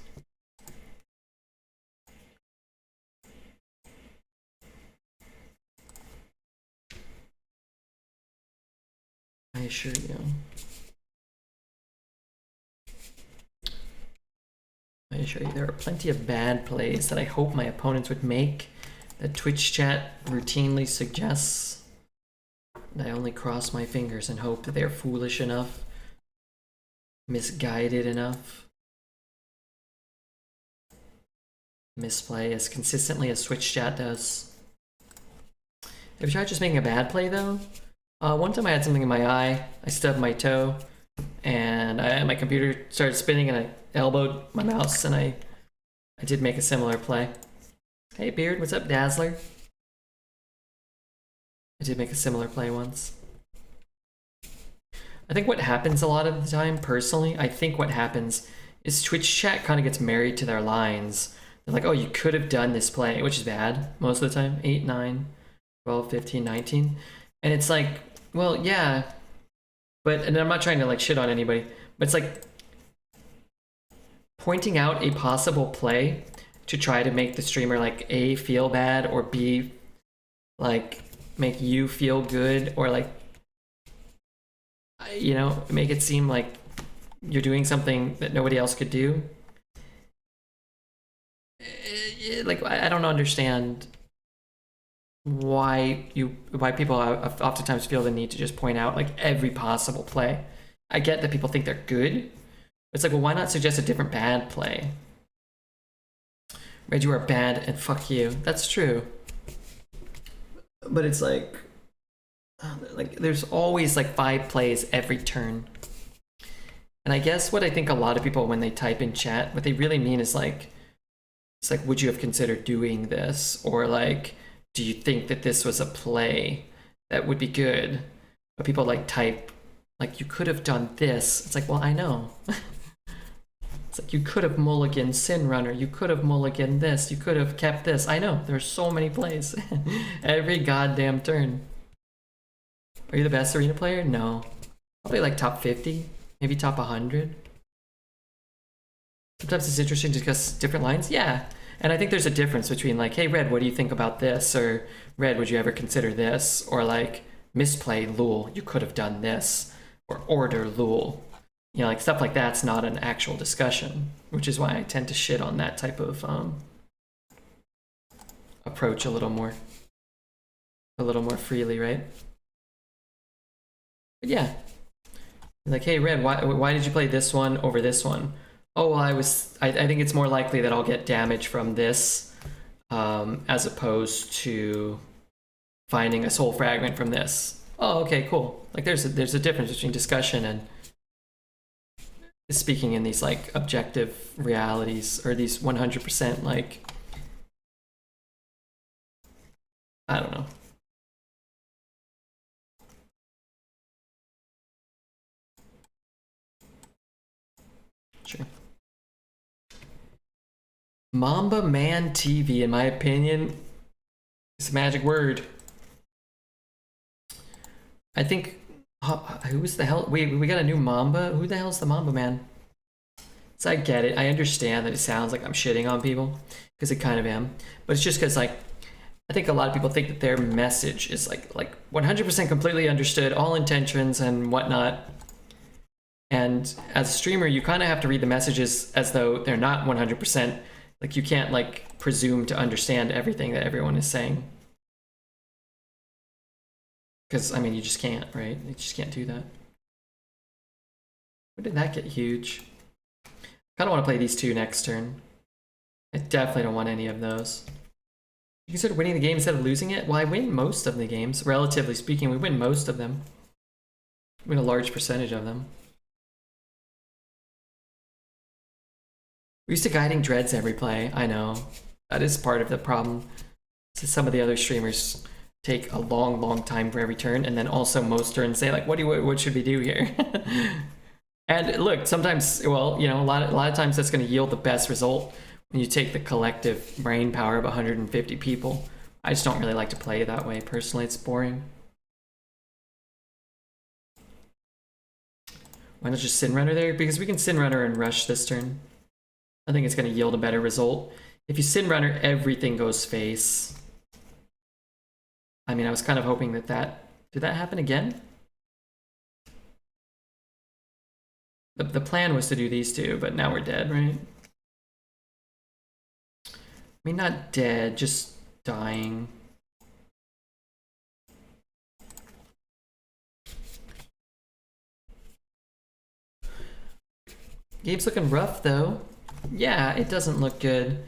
I assure you. I assure you, there are plenty of bad plays that I hope my opponents would make that Twitch chat routinely suggests. And I only cross my fingers and hope that they're foolish enough, misguided enough, misplay as consistently as Twitch chat does. Have you tried just making a bad play though? One time I had something in my eye, I stubbed my toe, and my computer started spinning and I elbowed my mouse, and I did make a similar play. Hey Beard, what's up Dazzler? I did make a similar play once. I think what happens a lot of the time, personally, I think what happens is Twitch chat kind of gets married to their lines. They're like, oh, you could have done this play, which is bad most of the time. 8, 9, 12, 15, 19. And it's like, well, yeah. But, and I'm not trying to like shit on anybody, but it's like pointing out a possible play to try to make the streamer like A, feel bad, or B, like make you feel good, or like, you know, make it seem like you're doing something that nobody else could do. Like, I don't understand why people oftentimes feel the need to just point out like every possible play. I get that people think they're good. It's like, well, why not suggest a different bad play? Red, you are bad and fuck you. That's true. But it's like there's always like 5 plays every turn. And I guess what I think a lot of people, when they type in chat, what they really mean is like, it's like, would you have considered doing this? Or like, do you think that this was a play that would be good? But people like type, like, you could have done this. It's like, well, I know. It's like, you could have mulliganed Sin Runner. You could have mulliganed this. You could have kept this. I know, there's so many plays. Every goddamn turn. Are you the best arena player? No. Probably like top 50, maybe top 100. Sometimes it's interesting to discuss different lines. Yeah. And I think there's a difference between like, hey, Red, what do you think about this? Or Red, would you ever consider this? Or like, misplay, Lul, you could have done this. Or order, Lul. You know, like stuff like that's not an actual discussion, which is why I tend to shit on that type of approach a little more freely, right? But yeah, like, hey, Red, why did you play this one over this one? Oh, well, I think it's more likely that I'll get damage from this as opposed to finding a soul fragment from this. Oh, okay, cool. Like there's a difference between discussion and speaking in these like objective realities, or these 100% like, I don't know. Sure. Mamba Man TV, in my opinion, is a magic word. I think, who's the hell? We got a new Mamba? Who the hell's the Mamba Man? So I get it. I understand that it sounds like I'm shitting on people, because I kind of am. But it's just because like, I think a lot of people think that their message is like 100% completely understood, all intentions and whatnot. And as a streamer, you kind of have to read the messages as though they're not 100%. Like, you can't like presume to understand everything that everyone is saying. Because, I mean, you just can't, right? You just can't do that. Where did that get huge? I kind of want to play these two next turn. I definitely don't want any of those. You consider winning the game instead of losing it? Well, I win most of the games. Relatively speaking, we win most of them. We win a large percentage of them. We're used to guiding dreads every play. I know. That is part of the problem. So some of the other streamers take a long time for every turn, and then also most turns say like, what should we do here? And look, sometimes, well, you know, a lot of times that's going to yield the best result when you take the collective brain power of 150 people. I just don't really like to play that way personally. It's boring. Why not just Sin Runner there? Because we can Sin Runner and rush this turn. I think it's going to yield a better result. If you Sin Runner, everything goes face. I mean, I was kind of hoping that did that happen again? The plan was to do these two, but now we're dead, right? I mean, not dead, just dying. Gabe's looking rough, though. Yeah, it doesn't look good.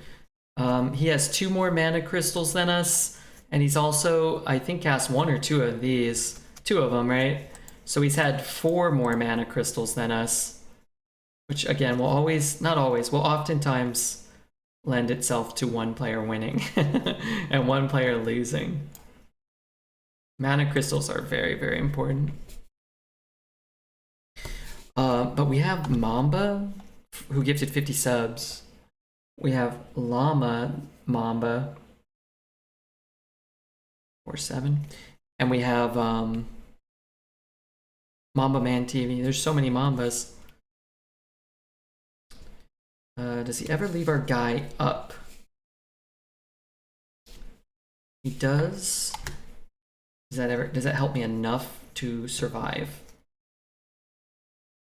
He has 2 more mana crystals than us, and he's also, I think, cast 1 or 2 of these. 2 of them, right? So he's had 4 more mana crystals than us, which again will always, not always, will oftentimes lend itself to one player winning and one player losing. Mana crystals are very, very important. But we have Mamba, who gifted 50 subs. We have Llama Mamba, 47. And we have Mamba Man TV. There's so many Mambas. Does he ever leave our guy up? He does. Does that help me enough to survive?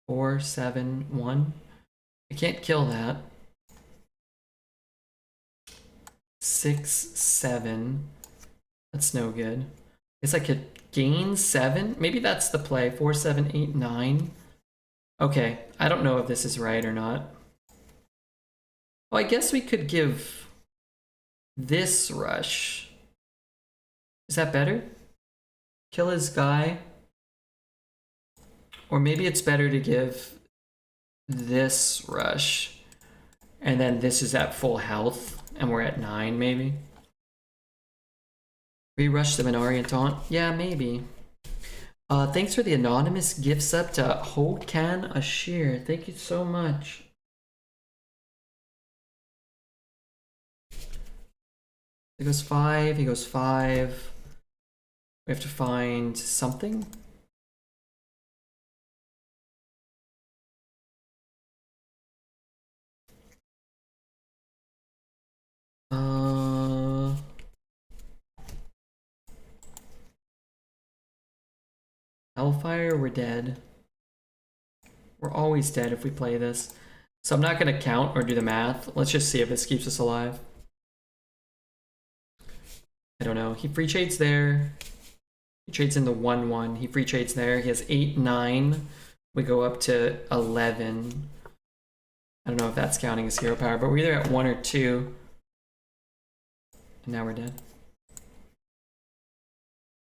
4, 7, 1. I can't kill that. 6, 7. That's no good. Guess I could gain 7. Maybe that's the play. 4, 7, 8, 9. Okay, I don't know if this is right or not. Well, I guess we could give this rush. Is that better? Kill his guy. Or maybe it's better to give this rush. And then this is at full health. And we're at 9, maybe. Re-rush the Minari taunt? Yeah, maybe. Thanks for the anonymous gift sub to Hokan Ashir. Thank you so much. He goes 5, he goes 5. We have to find something. Hellfire, we're dead. We're always dead if we play this. So I'm not gonna count or do the math. Let's just see if this keeps us alive. I don't know. He free trades there. He trades in the 1-1. He free trades there. He has 8, 9. We go up to 11. I don't know if that's counting as hero power, but we're either at 1 or 2. And now we're dead.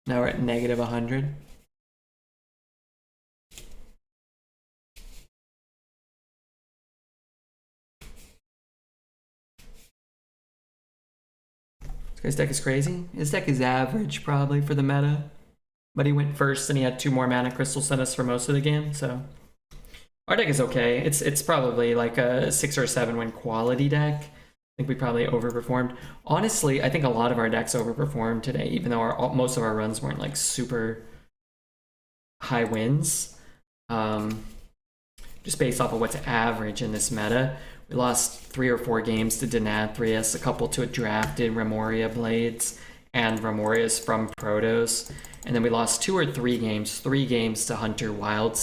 Now we're at negative 100. His deck is crazy. His deck is average, probably, for the meta. But he went first, and he had 2 more mana crystals than us for most of the game, so... Our deck is okay. It's probably like a 6 or 7 win quality deck. I think we probably overperformed. Honestly, I think a lot of our decks overperformed today, even though most of our runs weren't like super high wins. Just based off of what's average in this meta. We lost 3 or 4 games to Nathria, a couple to a drafted Remoria Blades and Remorias from Protos. And then we lost 2 or 3 games to Hunter Wild